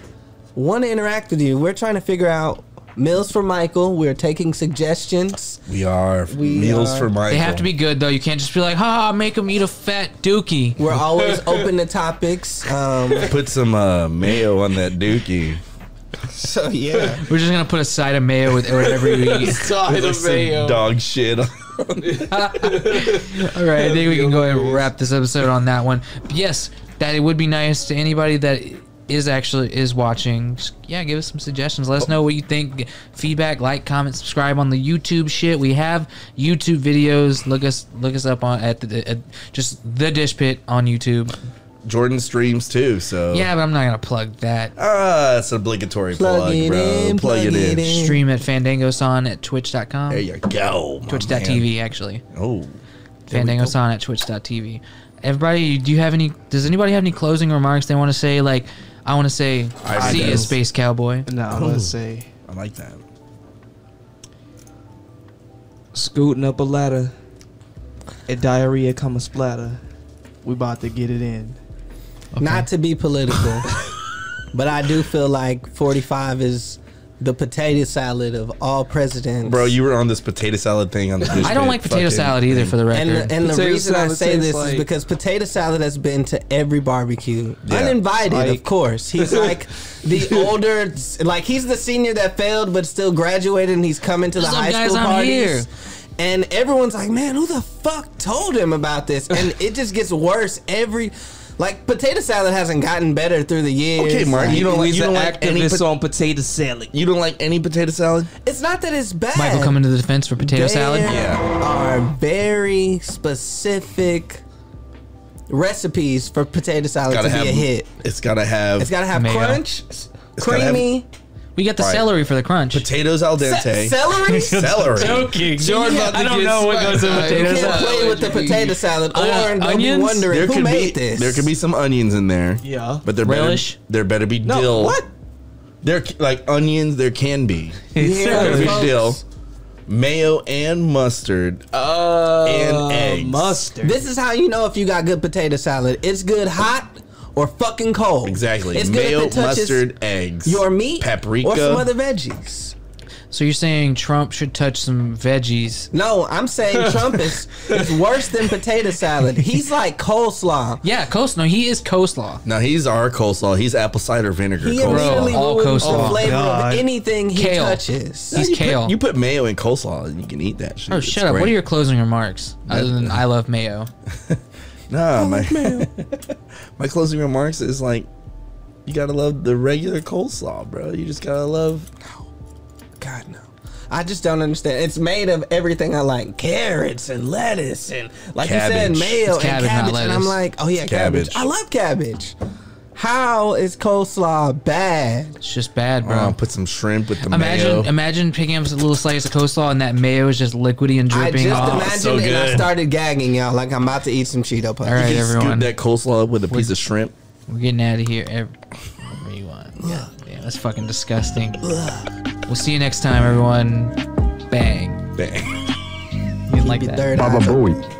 want to interact with you. We're trying to figure out meals for Michael. We're taking suggestions. We are We meals are- for Michael. They have to be good though. You can't just be like, "Ha, make him eat a fat dookie." We're always open to topics. Put some mayo on that dookie. So yeah. We're just gonna put a side of mayo with whatever you eat. Side Like of some mayo. dog shit. All right, I think we can go ahead and wrap this episode on that one. But yes, that it would be nice to anybody that is watching. Just, yeah, give us some suggestions. Let us know what you think. Feedback, like, comment, subscribe on the YouTube shit. We have YouTube videos. Look us up on at just the Dish Pit on YouTube. Jordan streams too, so Yeah, but I'm not gonna plug that. it's an obligatory Plug plug, it bro. in, plug it in. Stream at Fandangoson at twitch.com. There you go. my Twitch.tv actually. man. Oh, Fandangoson at twitch.tv. Everybody, does anybody have any closing remarks they want to say? Like, I want to say, I see do. you, Space Cowboy. No, let's say I like that. scooting up a ladder. And diarrhea come a splatter. We about to get it in. Not to be political, but I do feel like 45 is the potato salad of all presidents. Bro, you were on this potato salad thing on the Dish I don't Pit like potato fucking salad either, for the And record. the Potato reason I salad say tastes this like- is because potato salad has been to every barbecue. Yeah. Uninvited, Like- of course. He's like the older, like he's the senior that failed but still graduated and he's coming to the Some high guys school I'm parties. here. And everyone's like, man, who the fuck told him about this? And it just gets worse every... Like potato salad hasn't gotten better through the years. Okay, Mark, Like, you don't like any on potato salad. you don't like any potato salad? it's not that it's bad. Michael coming to the defense for potato salad. There are very specific recipes for potato salad to be a hit. It's gotta have It's gotta have Mayo. crunch, gotta have- creamy. We got the Right. celery for the crunch. potatoes al dente. Celery? Celery. Joking. Jordan about to I don't get know what goes in smacked. You potato can't salad. play with the potato salad, or they'll be onions? wondering There who could be made this. there could be some onions in there. Yeah. But there Relish? better be dill. what? There like onions. There can be. Yeah, There be folks. dill, mayo and mustard and eggs. Mustard. This is how you know if you got good potato salad. It's good hot or fucking cold. Exactly. It's good Mayo, if it touches mustard, eggs, your meat paprika, or some other veggies. So you're saying Trump should touch some veggies? No, I'm saying Trump is worse than potato salad. He's like coleslaw. Yeah, coleslaw. No, he is coleslaw. Now he's our coleslaw. He's apple cider vinegar He coleslaw. immediately all ruins the coleslaw. flavor God. of anything he Kale. touches. He's you kale. you put mayo in coleslaw and you can eat that shit. Oh, It's shut up. great. What are your closing remarks? Other than I love mayo. Nah, my closing remarks is like, you gotta love the regular coleslaw, bro. You just gotta love. God no. I just don't understand. It's made of everything I like. Carrots and lettuce and like you Cabbage. said, mayo It's cabbage, and cabbage. not And I'm lettuce. like, oh yeah, cabbage. Cabbage. I love cabbage. How is coleslaw bad? It's just bad, bro. Put some shrimp with the Imagine, mayo. imagine picking up a little slice of coleslaw and that mayo is just liquidy and I dripping just off. imagined so it and I good. started gagging, y'all, like I'm about to eat some Cheeto puffs. All right, You can everyone. scoop that coleslaw up with a piece of shrimp. We're getting out of here. Wherever you want. Yeah, that's fucking disgusting. We'll see you next time, everyone. Bang. Bang. You didn't like Your that? third eye. Baba Booey.